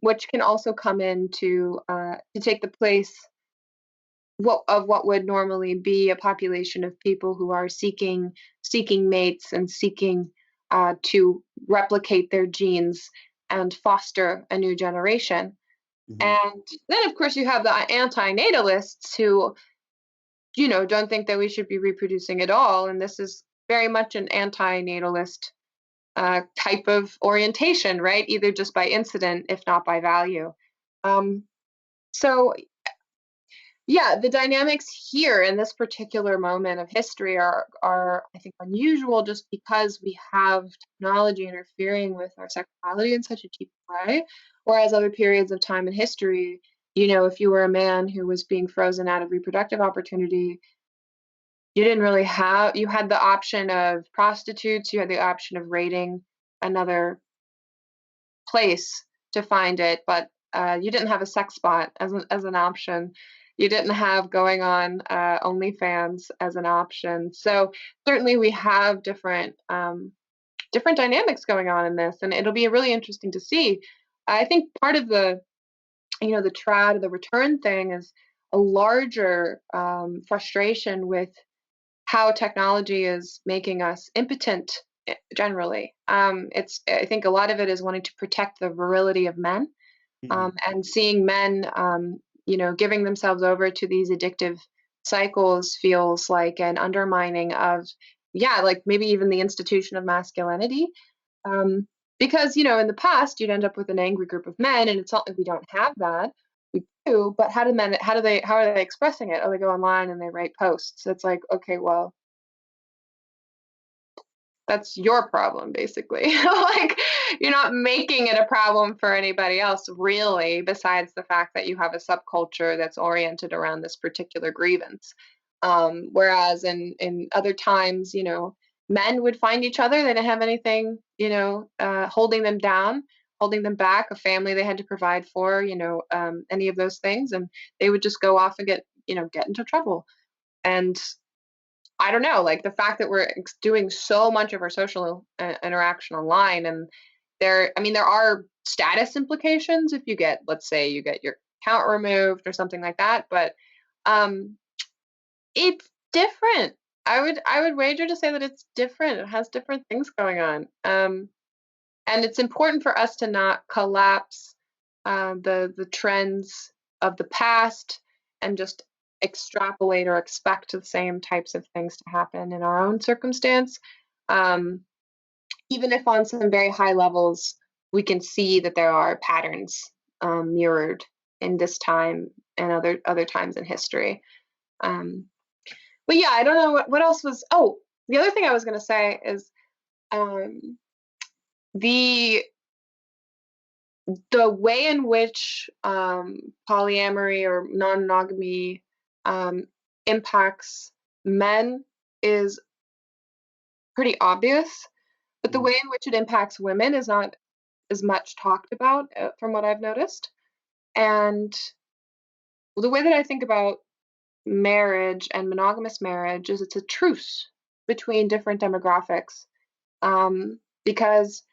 which can also come in to take the place what would normally be a population of people who are seeking mates and seeking to replicate their genes and foster a new generation. Mhm. And then, of course, you have the anti-natalists who, don't think that we should be reproducing at all. And this is very much an anti-natalist type of orientation, right? Either just by incident, if not by value. Um, so Yeah, the dynamics here in this particular moment of history are I think unusual just because we have technology interfering with our sexuality in such a deep way. Whereas other periods of time in history, if you were a man who was being frozen out of reproductive opportunity, you didn't really have you had the option of prostitutes, you had the option of raiding another place to find it, but you didn't have a sex spot as an option. You didn't have going on OnlyFans as an option. So certainly we have different dynamics going on in this, and it'll be really interesting to see. I think part of the trad, the return thing, is a larger frustration with how technology is making us impotent generally. I think a lot of it is wanting to protect the virility of men, Mhm. and seeing men, giving themselves over to these addictive cycles feels like an undermining of, yeah, like maybe even the institution of masculinity. Um, because in the past you'd end up with an angry group of men, and it's not like we don't have that. We do, but how are they expressing it? Oh, they go online and they write posts. It's like, okay, well, that's your problem basically. Like, you're not making it a problem for anybody else really, besides the fact that you have a subculture that's oriented around this particular grievance. Whereas in other times, men would find each other, they didn't have anything, holding them down, holding them back, a family they had to provide for, any of those things, and they would just go off and get into trouble. And I don't know, like the fact that we're doing so much of our social interaction online, and there are status implications if let's say, you get your account removed or something like that, but um, it's different. I would wager to say that it's different. It has different things going on. And it's important for us to not collapse the trends of the past and just extrapolate or expect the same types of things to happen in our own circumstance. Um, Even if on some very high levels we can see that there are patterns mirrored in this time and other times in history. Um, but yeah, I don't know what else was. Oh, the other thing I was going to say is um, the the way in which polyamory or non-monogamy um, impacts men is pretty obvious, but the Mm, way in which it impacts women is not as much talked about, from what I've noticed. And the way that I think about marriage and monogamous marriage is it's a truce between different demographics, because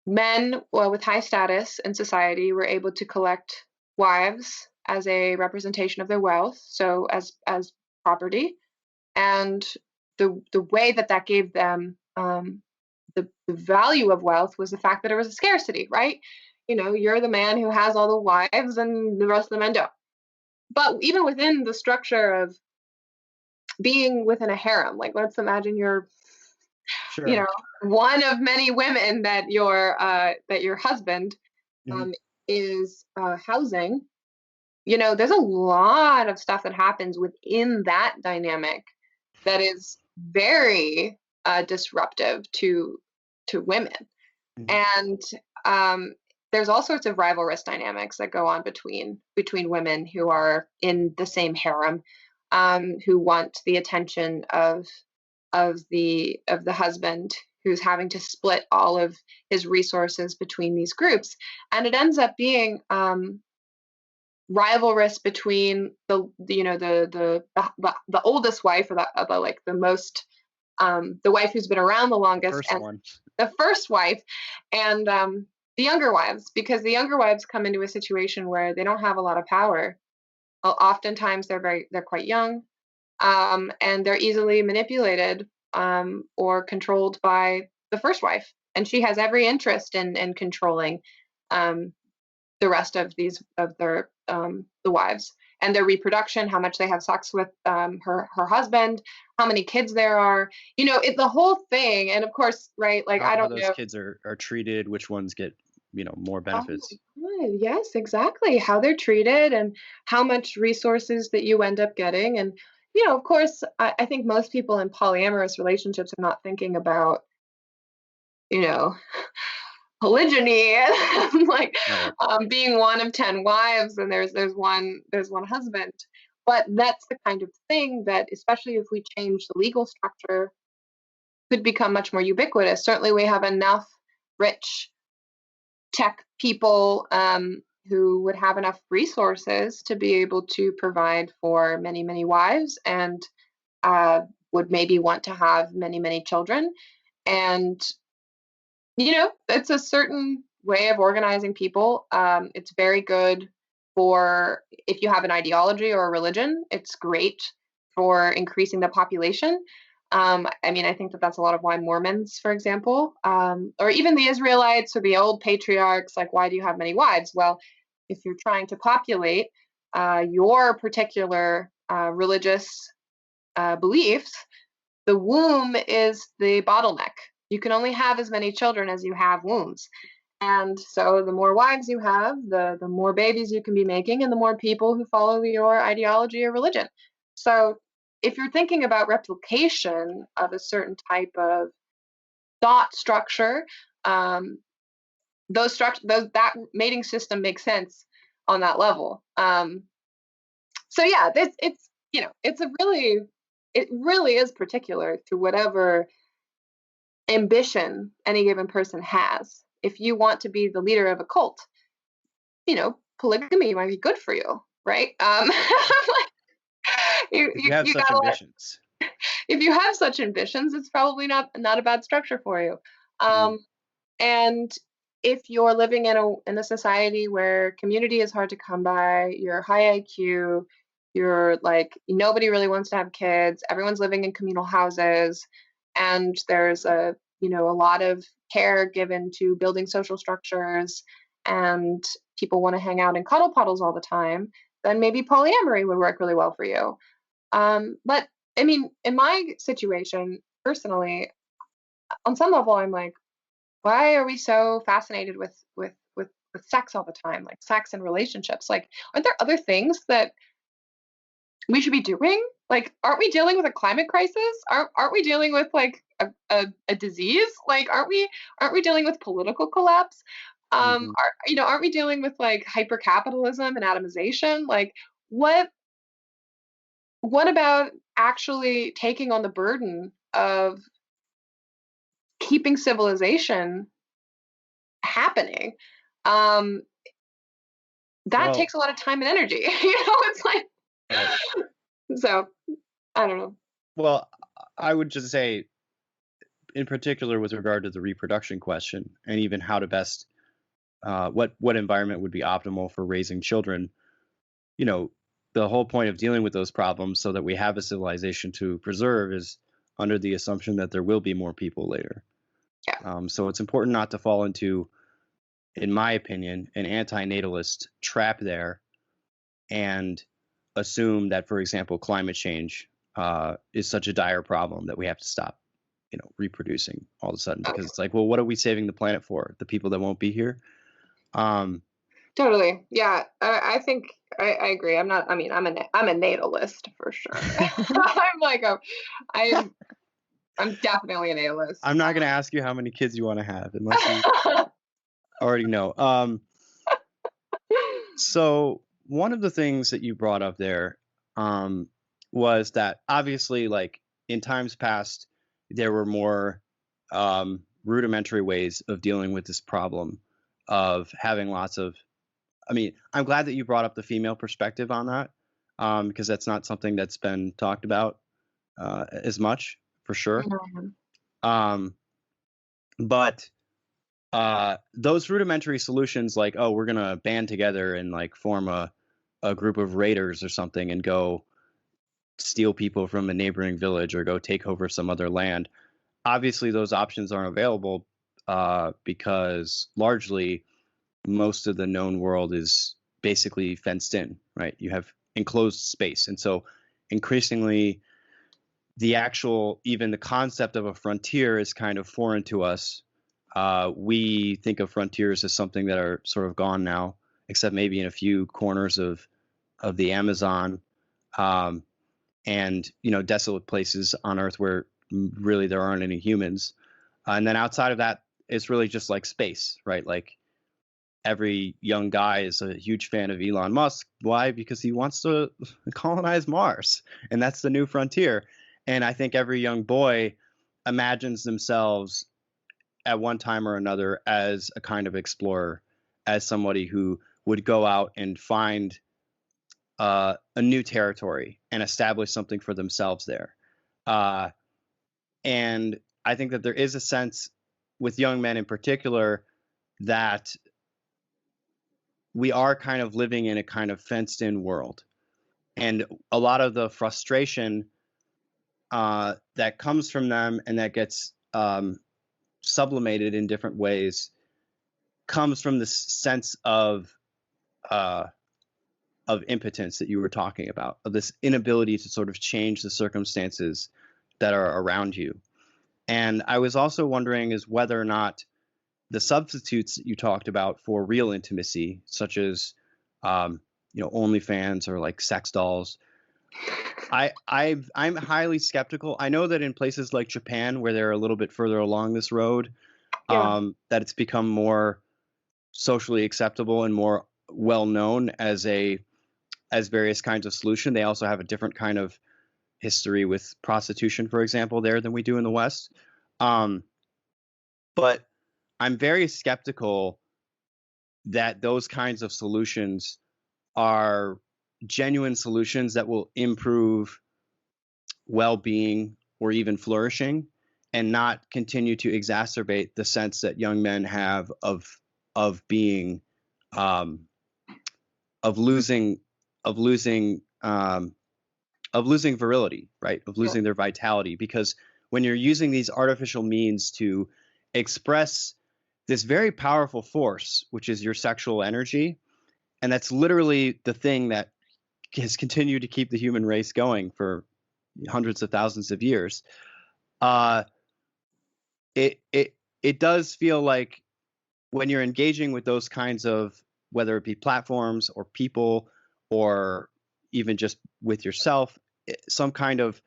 men, well, with high status in society were able to collect wives as a representation of their wealth, so as property, and the way that that gave them the value of wealth was the fact that there was a scarcity, right? You know, you're the man who has all the wives, and the rest of the men don't. But even within the structure of being within a harem, like let's imagine you're, you know, sure. one of many women that your husband Mhm. um, is housing. You know, there's a lot of stuff that happens within that dynamic that is very disruptive to women. Mhm. And um, there's all sorts of rivalrous dynamics that go on between women who are in the same harem, who want the attention of the husband who's having to split all of his resources between these groups, and it ends up being rivalrous between the oldest wife, or the like the most the wife who's been around the The longest, first and one. the first wife, and the younger wives, because the younger wives come into a situation where they don't have a lot of power. Oftentimes they're quite young, and they're easily manipulated or controlled by the first wife, and she has every interest in controlling um, the rest of these of their the wives and their reproduction, how much they have sex with her husband, how many kids there are, the whole thing. And of course, right, like I How don't those know. kids are treated, which ones get, more Oh benefits. my God, yes, exactly, how they're treated and how much resources that you end up getting. And of course, I think most people in polyamorous relationships are not thinking about you know polygyny and like Right. being one of 10 wives, and there's one husband. But that's the kind of thing that, especially if we change the legal structure, could become much more ubiquitous. Certainly we have enough rich tech people who would have enough resources to be able to provide for many many wives, and uh, would maybe want to have many many children. And it's a certain way of organizing people. It's very good for if you have an ideology or a religion. It's great for increasing the population. I mean, I think that that's a lot of why Mormons, for example, or even the Israelites or the old patriarchs, like, why do you have many wives? Well, if you're trying to populate your particular religious beliefs, the womb is the bottleneck. You can only have as many children as you have wombs. And so the more wives you have, the more babies you can be making, and the more people who follow your ideology or religion. So if you're thinking about replication of a certain type of thought structure, um, those that mating system makes sense on that level. So yeah, it really is particular to whatever ambition any given person has. If you want to be the leader of a cult, polygamy might be good for you, right? you, If you you have you such gotta let ambitions. if you have such ambitions, it's probably not a bad structure for you. Mm, Um, and if you're living in a society where community is hard to come by, you're high IQ, You're like, nobody really wants to have kids. Everyone's living in communal houses, and there's a lot of care given to building social structures, and people want to hang out in cuddle puddles all the time. Then maybe polyamory would work really well for you. But I mean, in my situation personally, on some level, I'm like, why are we so fascinated with sex all the time? Like sex and relationships. Like, aren't there other things that we should be doing? Like, aren't we dealing with a climate crisis? Aren't we dealing with like a disease? Like, aren't we dealing with political collapse? Hmm. Aren't we dealing with like hyper capitalism and atomization? Like, what what about actually taking on the burden of keeping civilization happening? Um, that Well, takes a lot of time and energy. It's like, right. so I don't know. Well, I would just say, in particular, with regard to the reproduction question, and even how to best, what environment would be optimal for raising children. You know, the whole point of dealing with those problems, so that we have a civilization to preserve, is under the assumption that there will be more people later. Yeah. So it's important not to fall into, in my opinion, an anti-natalist trap there, and assume that, for example, climate change is such a dire problem that we have to stop, reproducing all of a sudden, because it's like, well, what are we saving the planet for? The people that won't be here. Um, Totally. Yeah. I think I agree. I'm not. I mean, I'm a natalist for sure. I'm like a. I'm I'm definitely a natalist. I'm not going to ask you how many kids you want to have unless you already know. So one of the things that you brought up there, um, was that obviously, like, in times past, there were more rudimentary ways of dealing with this problem of having lots of. I mean, I'm glad that you brought up the female perspective on that, because that's not something that's been talked about as much, for sure. Mhm. Um, but those rudimentary solutions, like, oh, we're gonna band together and like form a group of raiders or something and go steal people from a neighboring village or go take over some other land. Obviously, those options aren't available, because largely most of the known world is basically fenced in, right? You have enclosed space, and so increasingly even the concept of a frontier is kind of foreign to us. We think of frontiers as something that are sort of gone now, except maybe in a few corners of the Amazon, um, and desolate places on Earth where really there aren't any humans. And then outside of that, it's really just like space, right? Like, every young guy is a huge fan of Elon Musk. Why? Because he wants to colonize Mars, and that's the new frontier. And I think every young boy imagines themselves at one time or another as a kind of explorer, as somebody who would go out and find a new territory and establish something for themselves there. Uh, and I think that there is a sense with young men in particular that we are kind of living in a kind of fenced in world. And a lot of the frustration that comes from them and that gets sublimated in different ways comes from this sense uh, of impotence that you were talking about, of this inability to sort of change the circumstances that are around you. And I was also wondering is whether or not the substitutes that you talked about for real intimacy, such as OnlyFans or like sex dolls. I'm highly skeptical. I know that in places like Japan, where they're a little bit further along this road, Yeah. that it's become more socially acceptable and more well known as various kinds of solution. They also have a different kind of history with prostitution, for example, there than we do in the West. Um, but I'm very skeptical that those kinds of solutions are genuine solutions that will improve well-being or even flourishing, and not continue to exacerbate the sense that young men have of being um, of losing um, of losing virility, right? Of Yeah. losing their vitality, because when you're using these artificial means to express this very powerful force, which is your sexual energy, and that's literally the thing that has continued to keep the human race going for hundreds of thousands of years. Uh, it does feel like when you're engaging with those kinds of, whether it be platforms or people or even just with yourself, some kind of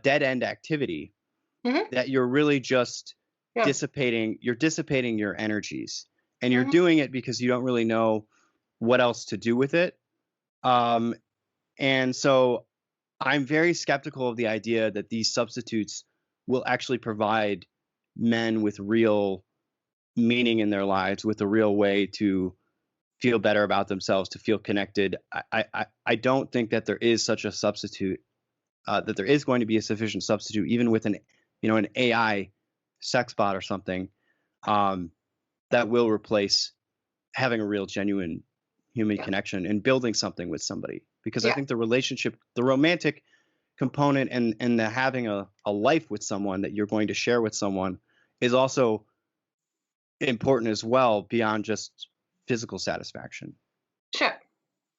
dead end activity, Hmm. that you're really just Yeah. you're dissipating your energies, and you're Hmm. doing it because you don't really know what else to do with it. Um, and so I'm very skeptical of the idea that these substitutes will actually provide men with real meaning in their lives, with a real way to feel better about themselves, to feel connected. I don't think that there is such a substitute, that there is going to be a sufficient substitute, even with an AI sex bot or something, um, that will replace having a real, genuine human Yeah. connection and building something with somebody. Because I Yeah. think the relationship, the romantic component, and the having a life with someone that you're going to share with someone is also important as well, beyond just physical satisfaction. Sure.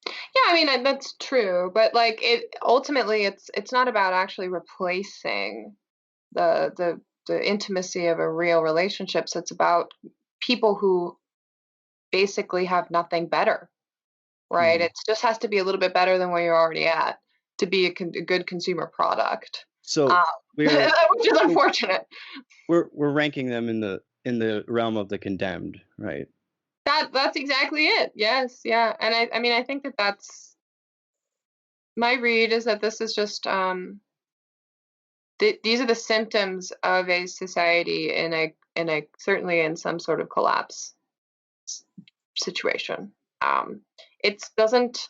Yeah, I mean, that's true, but like it ultimately it's not about actually replacing the intimacy of a real relationships. It's about people who basically have nothing better, right? Mhm. It just has to be a little bit better than where you're already at to be a good consumer product, So um, we're which is so unfortunate. we're ranking them in the realm of the condemned, right? That's exactly it. Yes, yeah, and I mean I think that that's my read is that this is just these are the symptoms of a society in a certainly in some sort of collapse situation. It doesn't,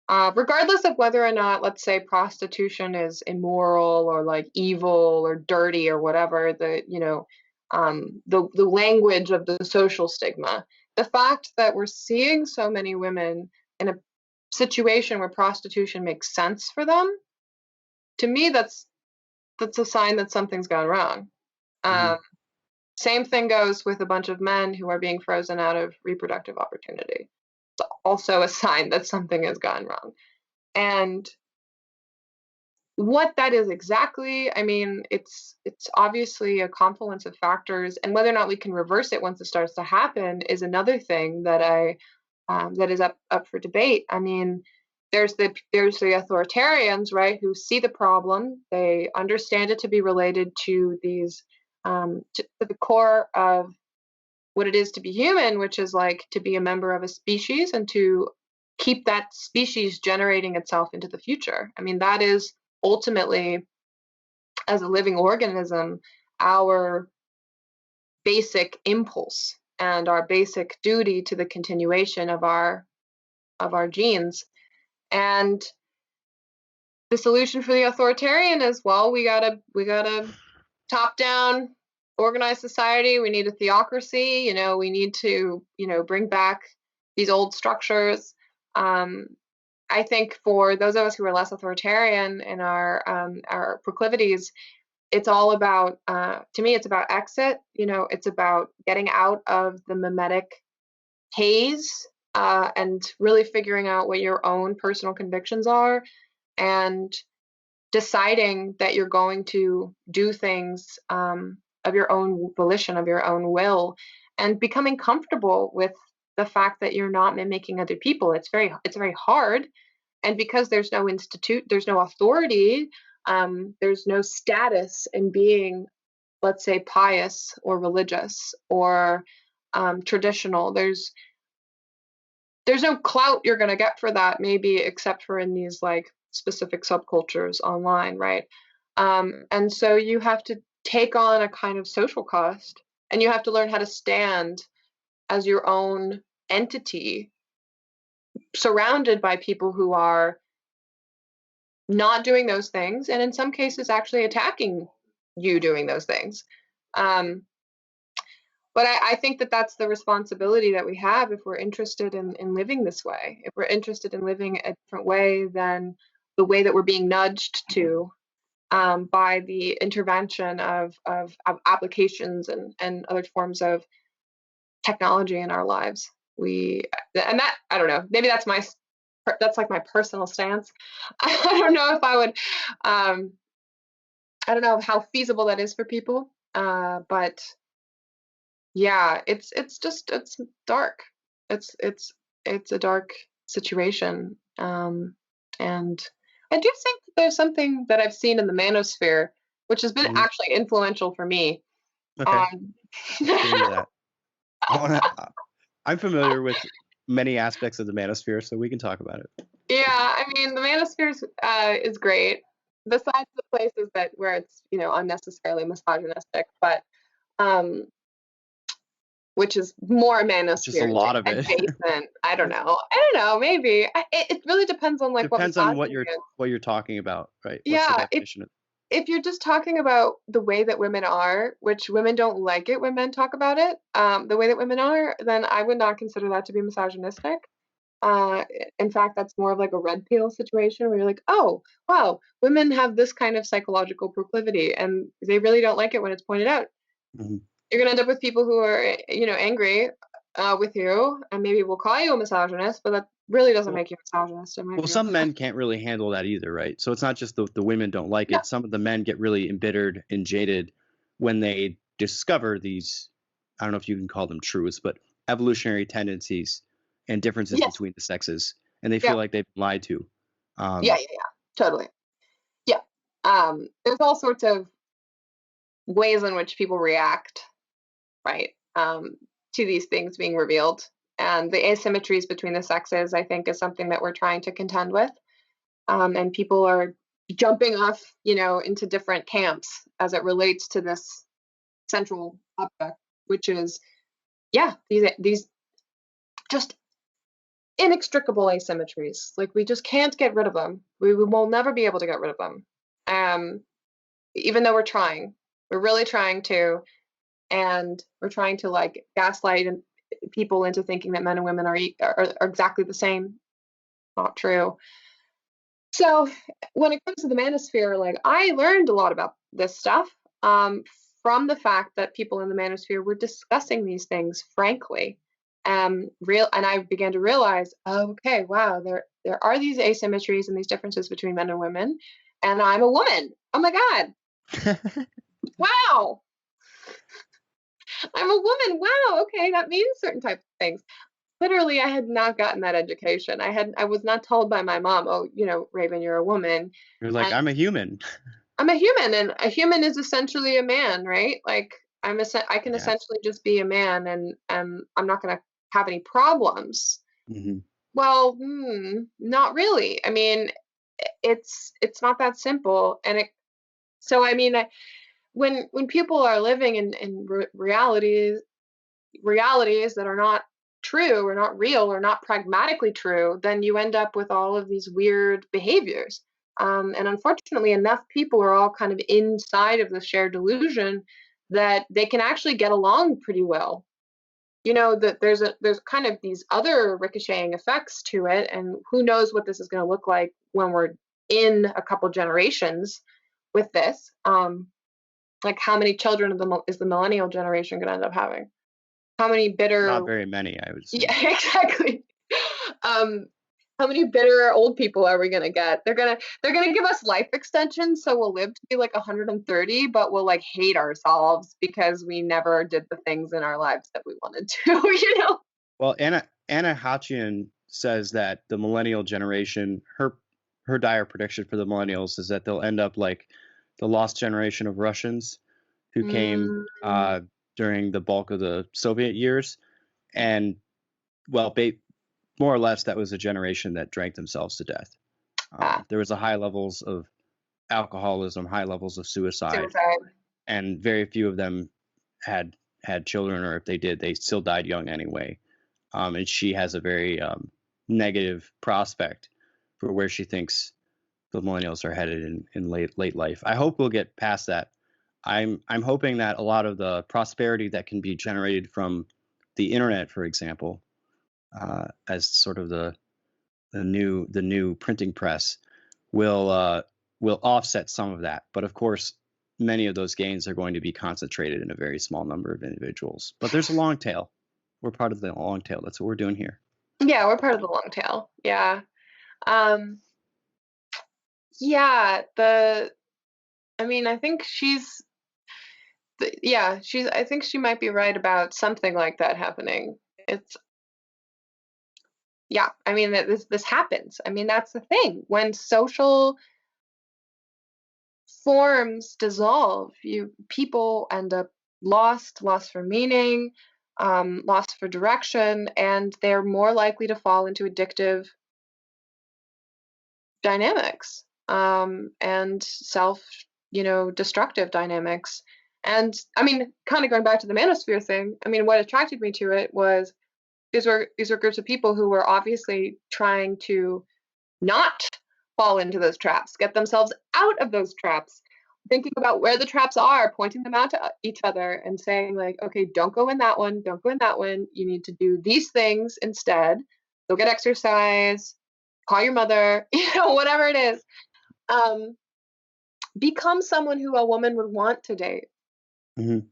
regardless of whether or not, let's say, prostitution is immoral or like evil or dirty or whatever, the language of the social stigma, the fact that we're seeing so many women in a situation where prostitution makes sense for them, to me, that's a sign that something's gone wrong. Mhm. Um, Same thing goes with a bunch of men who are being frozen out of reproductive opportunity. It's also a sign that something has gone wrong. And what that is exactly, I mean, it's obviously a confluence of factors, and whether or not we can reverse it once it starts to happen is another thing that is up for debate. I mean, there's the authoritarians, right, who see the problem. They understand it to be related to these to the core of what it is to be human, which is like to be a member of a species and to keep that species generating itself into the future. I mean, that is ultimately, as a living organism, our basic impulse and our basic duty to the continuation of our genes. And the solution for the authoritarian is, well, we gotta top down organized society. We need a theocracy. We need to bring back these old structures. Um, I think for those of us who are less authoritarian in our proclivities, it's all about, to me, it's about exit. It's about getting out of the mimetic haze, and really figuring out what your own personal convictions are, and deciding that you're going to do things, of your own volition, of your own will, and becoming comfortable with the fact that you're not mimicking other people. It's very hard, and because there's no institute, there's no authority, there's no status in being, let's say, pious or religious or traditional. There's no clout you're going to get for that, maybe, except for in these like specific subcultures online, right? And so you have to take on a kind of social cost, and you have to learn how to stand as your own entity, surrounded by people who are not doing those things, and in some cases actually attacking you doing those things. Um, but I think that that's the responsibility that we have if we're interested in living this way. If we're interested in living a different way than the way that we're being nudged to by the intervention of applications and other forms of technology in our lives. And that, I don't know, maybe that's like my personal stance. I don't know if I would, I don't know how feasible that is for people, but yeah, it's dark. It's a dark situation, and I do think that there's something that I've seen in the manosphere, which has been Mhm. actually influential for me. Okay, Um, get into that. I wanna. I'm familiar with many aspects of the manosphere, so we can talk about it. yeah, I mean, the manosphere is great. Besides the places that where it's unnecessarily misogynistic, but um, which is more Just a manosphere lot of it. adjacent. I don't know. I don't know. Maybe it really depends on like what Depends on misogyny is. what you're talking about, right? What's the Yeah, definition of? if you're just talking about the way that women are, which women don't like it when men talk about it, the way that women are, then I would not consider that to be misogynistic. Uh, in fact, that's more of like a red pill situation where you're like, oh, wow, women have this kind of psychological proclivity, and they really don't like it when it's pointed out. Mhm. You're gonna end up with people who are, angry with you, and maybe will call you a misogynist, but that really doesn't Well, make you a misogynist, in my well, view. some men can't really handle that either, right? So it's not just the women don't like No, it. Some of the men get really embittered and jaded when they discover these. I don't know if you can call them truths, but evolutionary tendencies and differences yes, between the sexes, and they yeah, feel like they've been lied to. yeah, Um, yeah, yeah, totally, yeah. There's all sorts of ways in which people react, right, to these things being revealed, and the asymmetries between the sexes, I think, is something that we're trying to contend with, and people are jumping off, into different camps as it relates to this central object, which is, yeah, these just inextricable asymmetries. Like we just can't get rid of them. We will never be able to get rid of them. Um, Even though we're really trying to, and we're trying to like gaslight people into thinking that men and women are exactly the same. Not true. So when it comes to the manosphere, like I learned a lot about this stuff um, from the fact that people in the manosphere were discussing these things frankly. And I began to realize, oh, okay, wow, there are these asymmetries and these differences between men and women, and I'm a woman. Oh my God, wow, I'm a woman. Wow, okay, that means certain types of things. Literally, I had not gotten that education. I was not told by my mom, oh, Raven, you're a woman. You're like, I'm a human. I'm a human, and a human is essentially a man, right? Like I can Yeah. essentially just be a man, and I'm not going to have any problems. Hmm. Well, not really. I mean, it's not that simple, and I mean, when people are living in realities that are not true or not real or not pragmatically true, then you end up with all of these weird behaviors. And unfortunately, enough people are all kind of inside of the shared delusion that they can actually get along pretty well. That there's kind of these other ricocheting effects to it, and who knows what this is going to look like when we're in a couple generations with this. Like how many children is the millennial generation going to end up having? How many Not bitter very many, I would Yeah, assume. exactly. Um, how many bitter old people are we gonna get? They're gonna give us life extension, so we'll live to be like 130, but we'll like hate ourselves because we never did the things in our lives that we wanted to, you know? Well, Anna Hatchian says that the millennial generation, her dire prediction for the millennials is that they'll end up like the lost generation of Russians who came Mm, during the bulk of the Soviet years, and well, more or less that was a generation that drank themselves to death. ah, There was a high levels of alcoholism, high levels of suicide, suicide. and very few of them had children, or if they did, they still died young anyway. And she has a very negative prospect for where she thinks the millennials are headed in late life. I hope we'll get past that. I'm hoping that a lot of the prosperity that can be generated from the internet, for example, as sort of the new printing press, will offset some of that. But of course, many of those gains are going to be concentrated in a very small number of individuals. But there's a long tail. We're part of the long tail. That's what we're doing here. Yeah, we're part of the long tail. Yeah. Um, yeah, I mean, I think I think she might be right about something like that happening. It's, yeah, I mean, this happens. I mean, that's the thing. When social forms dissolve, people end up lost for meaning, lost for direction, and they're more likely to fall into addictive dynamics, and destructive dynamics. And I mean, kind of going back to the manosphere thing, I mean, what attracted me to it was these were groups of people who were obviously trying to not fall into those traps, get themselves out of those traps, thinking about where the traps are, pointing them out to each other and saying, like, okay, don't go in that one, don't go in that one. You need to do these things instead. Go get exercise, call your mother, whatever it is. Um, Become someone who a woman would want to date, Mm-hmm.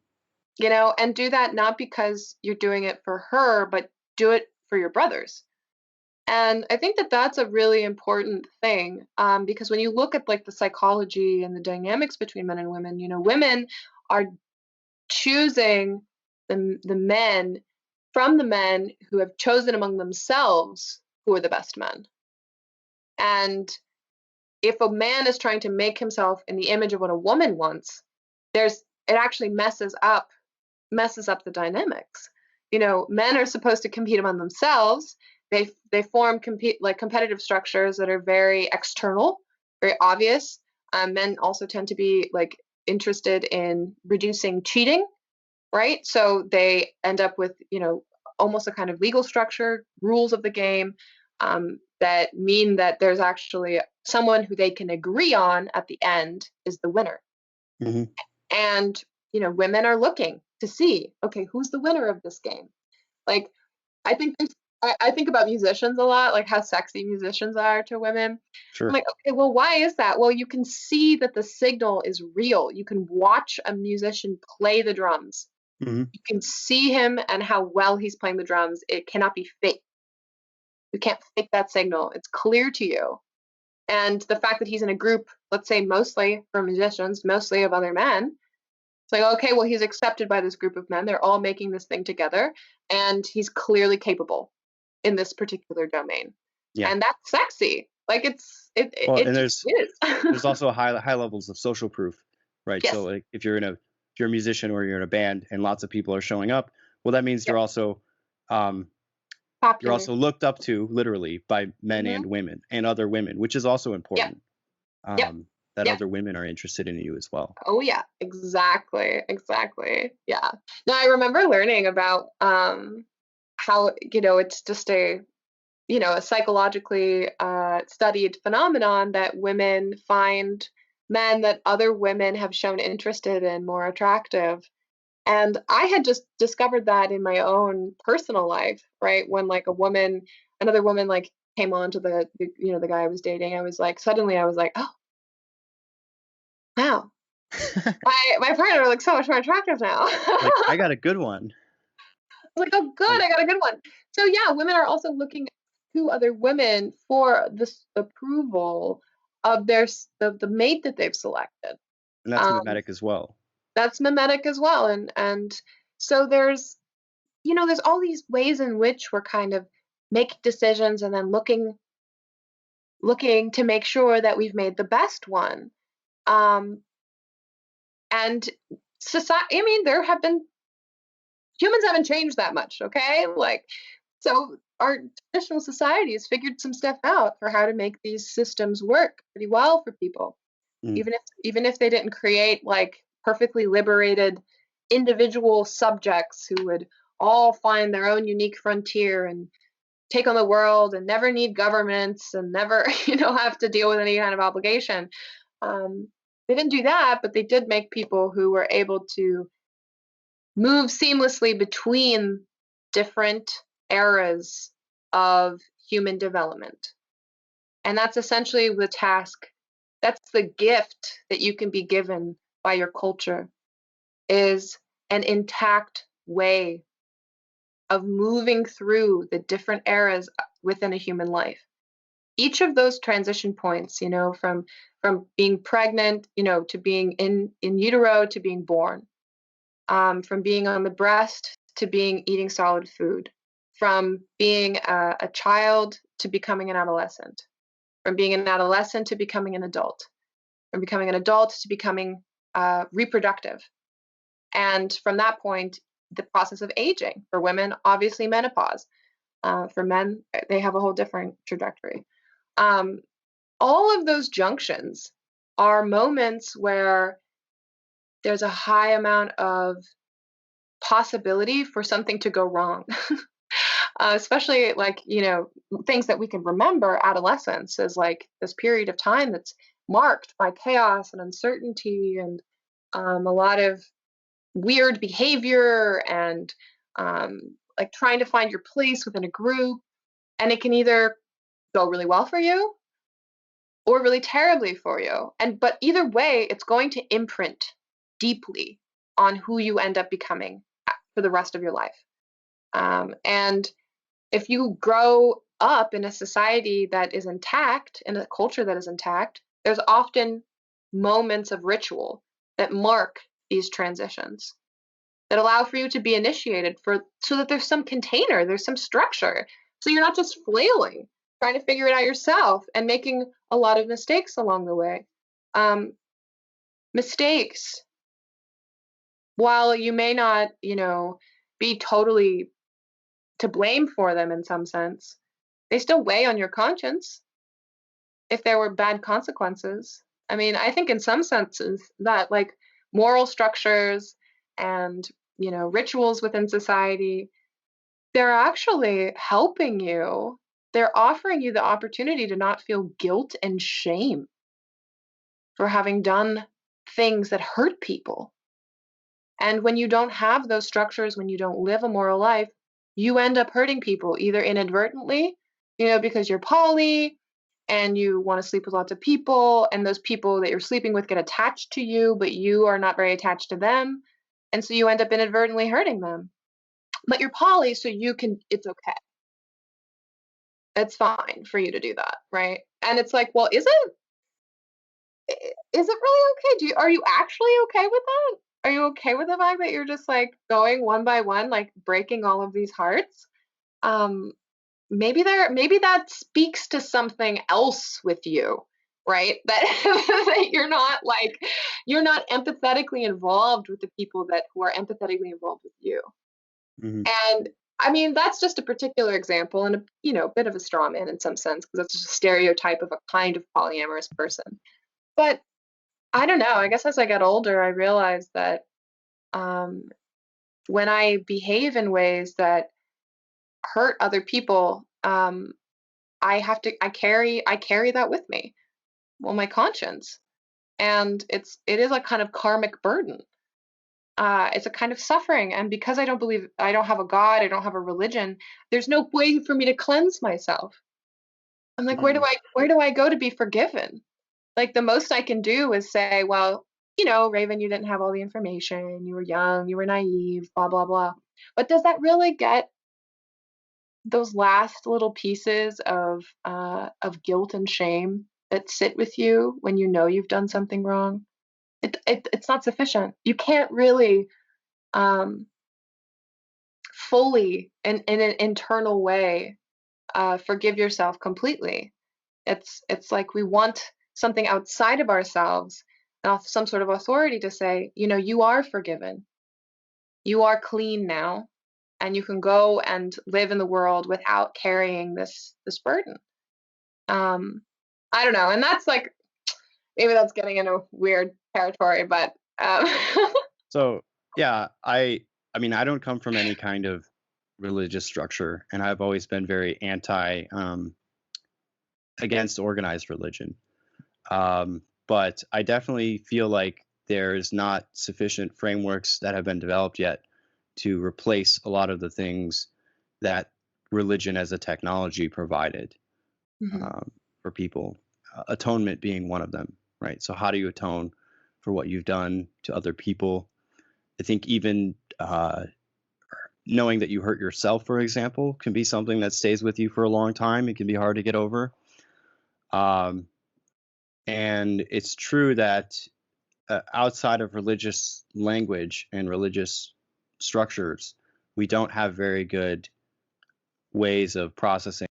and do that not because you're doing it for her, but do it for your brothers. And I think that that's a really important thing, because when you look at like the psychology and the dynamics between men and women, women are choosing the men from the men who have chosen among themselves who are the best men. And if a man is trying to make himself in the image of what a woman wants, it actually messes up the dynamics. Men are supposed to compete among themselves. They form competitive structures that are very external, very obvious. Men also tend to be like interested in reducing cheating, right? So they end up with almost a kind of legal structure, rules of the game, that mean that there's actually someone who they can agree on at the end is the winner. Mm-hmm. And women are looking to see, okay, who's the winner of this game? Like, I think I think about musicians a lot, like how sexy musicians are to women. Sure. I'm like, okay, well, why is that? Well, you can see that the signal is real. You can watch a musician play the drums. Mm-hmm. You can see him and how well he's playing the drums. It cannot be fake. You can't fake that signal. It's clear to you. And the fact that he's in a group, let's say mostly for musicians, mostly of other men, it's like, okay, well, he's accepted by this group of men. They're all making this thing together, and he's clearly capable in this particular domain. Yeah. And that's sexy. Like and just is. There's also high levels of social proof, right? Yes. So like if you're a musician or you're in a band and lots of people are showing up, well, that means you're also Popular. looked up to literally by men Mhm. and women and other women, which is also important. Yep. That Yep. other women are interested in you as well. Oh yeah, exactly. Yeah. Now I remember learning about how it's just a psychologically studied phenomenon that women find men that other women have shown interested in more attractive. And I had just discovered that in my own personal life, right? When like another woman like came on to the guy I was dating, suddenly I was like, oh wow, my partner looks so much more attractive now. Like, I got a good one. Like, oh, good, I got a good one. So yeah, women are also looking to other women for this approval of the mate that they've selected. And that's Um, mimetic as well. that's mimetic as well, and so there's all these ways in which we're kind of making decisions and then looking to make sure that we've made the best one. Um, and society, I mean, humans haven't changed that much, okay? Like, so our traditional societies figured some stuff out for how to make these systems work pretty well for people, Mm. even if they didn't create like perfectly liberated individual subjects who would all find their own unique frontier and take on the world and never need governments and never have to deal with any kind of obligation. They didn't do that, but they did make people who were able to move seamlessly between different eras of human development. And that's essentially the task That's the gift that you can be given by your culture, is an intact way of moving through the different eras within a human life. Each of those transition points, from being pregnant, to being in utero to being born, from being on the breast to being eating solid food, from being a child to becoming an adolescent, from being an adolescent to becoming an adult, from becoming an adult to becoming reproductive. And from that point, the process of aging. For women, obviously menopause. For men, they have a whole different trajectory. Um, all of those junctions are moments where there's a high amount of possibility for something to go wrong. Especially like, things that we can remember adolescence as like this period of time that's marked by chaos and uncertainty and a lot of weird behavior and like trying to find your place within a group. And it can either go really well for you or really terribly for you. But either way, it's going to imprint deeply on who you end up becoming for the rest of your life. And if you grow up in a society that is intact, in a culture that is intact, there's often moments of ritual that mark these transitions, that allow for you to be initiated so that there's some container, there's some structure. So you're not just flailing, trying to figure it out yourself and making a lot of mistakes along the way. Mistakes, while you may not, be totally to blame for them in some sense, they still weigh on your conscience if there were bad consequences. I mean, I think in some senses that like moral structures and, rituals within society, they're actually helping you. They're offering you the opportunity to not feel guilt and shame for having done things that hurt people. And when you don't have those structures, when you don't live a moral life, you end up hurting people either inadvertently, because you're poly and you want to sleep with lots of people, and those people that you're sleeping with get attached to you, but you are not very attached to them. And so you end up inadvertently hurting them. But you're poly, so it's okay. It's fine for you to do that, right? And it's like, well, is it really okay? Are you actually okay with that? Are you okay with the fact that you're just like going one by one, like breaking all of these hearts? Um, maybe that speaks to something else with you, right? That, that you're not empathetically involved with the people who are empathetically involved with you. Hmm. And I mean, that's just a particular example and a bit of a straw man in some sense, because that's just a stereotype of a kind of polyamorous person. But I don't know. I guess as I get older, I realized that um, when I behave in ways that hurt other people, I carry that with me. Well, my conscience, and it is a kind of karmic burden. It's a kind of suffering, and because I don't have a God, I don't have a religion. There's no way for me to cleanse myself. I'm like, Mm. where do I go to be forgiven? Like the most I can do is say, well, Raven, you didn't have all the information. You were young, you were naive, blah blah blah. But does that really get those last little pieces of guilt and shame that sit with you when you know you've done something wrong? It's not sufficient. You can't really um, fully in an internal way forgive yourself completely. It's like we want something outside of ourselves, some sort of authority to say, you are forgiven, you are clean now, and you can go and live in the world without carrying this burden. Um, I don't know, and that's like maybe that's getting into weird territory, but So yeah, I mean, I don't come from any kind of religious structure, and I've always been very anti against organized religion. But I definitely feel like there's not sufficient frameworks that have been developed yet to replace a lot of the things that religion as a technology provided Mhm. for people. Atonement being one of them. right? So how do you atone for what you've done to other people? I think even knowing that you hurt yourself, for example, can be something that stays with you for a long time. It can be hard to get over. Um, and it's true that outside of religious language and religious structures, we don't have very good ways of processing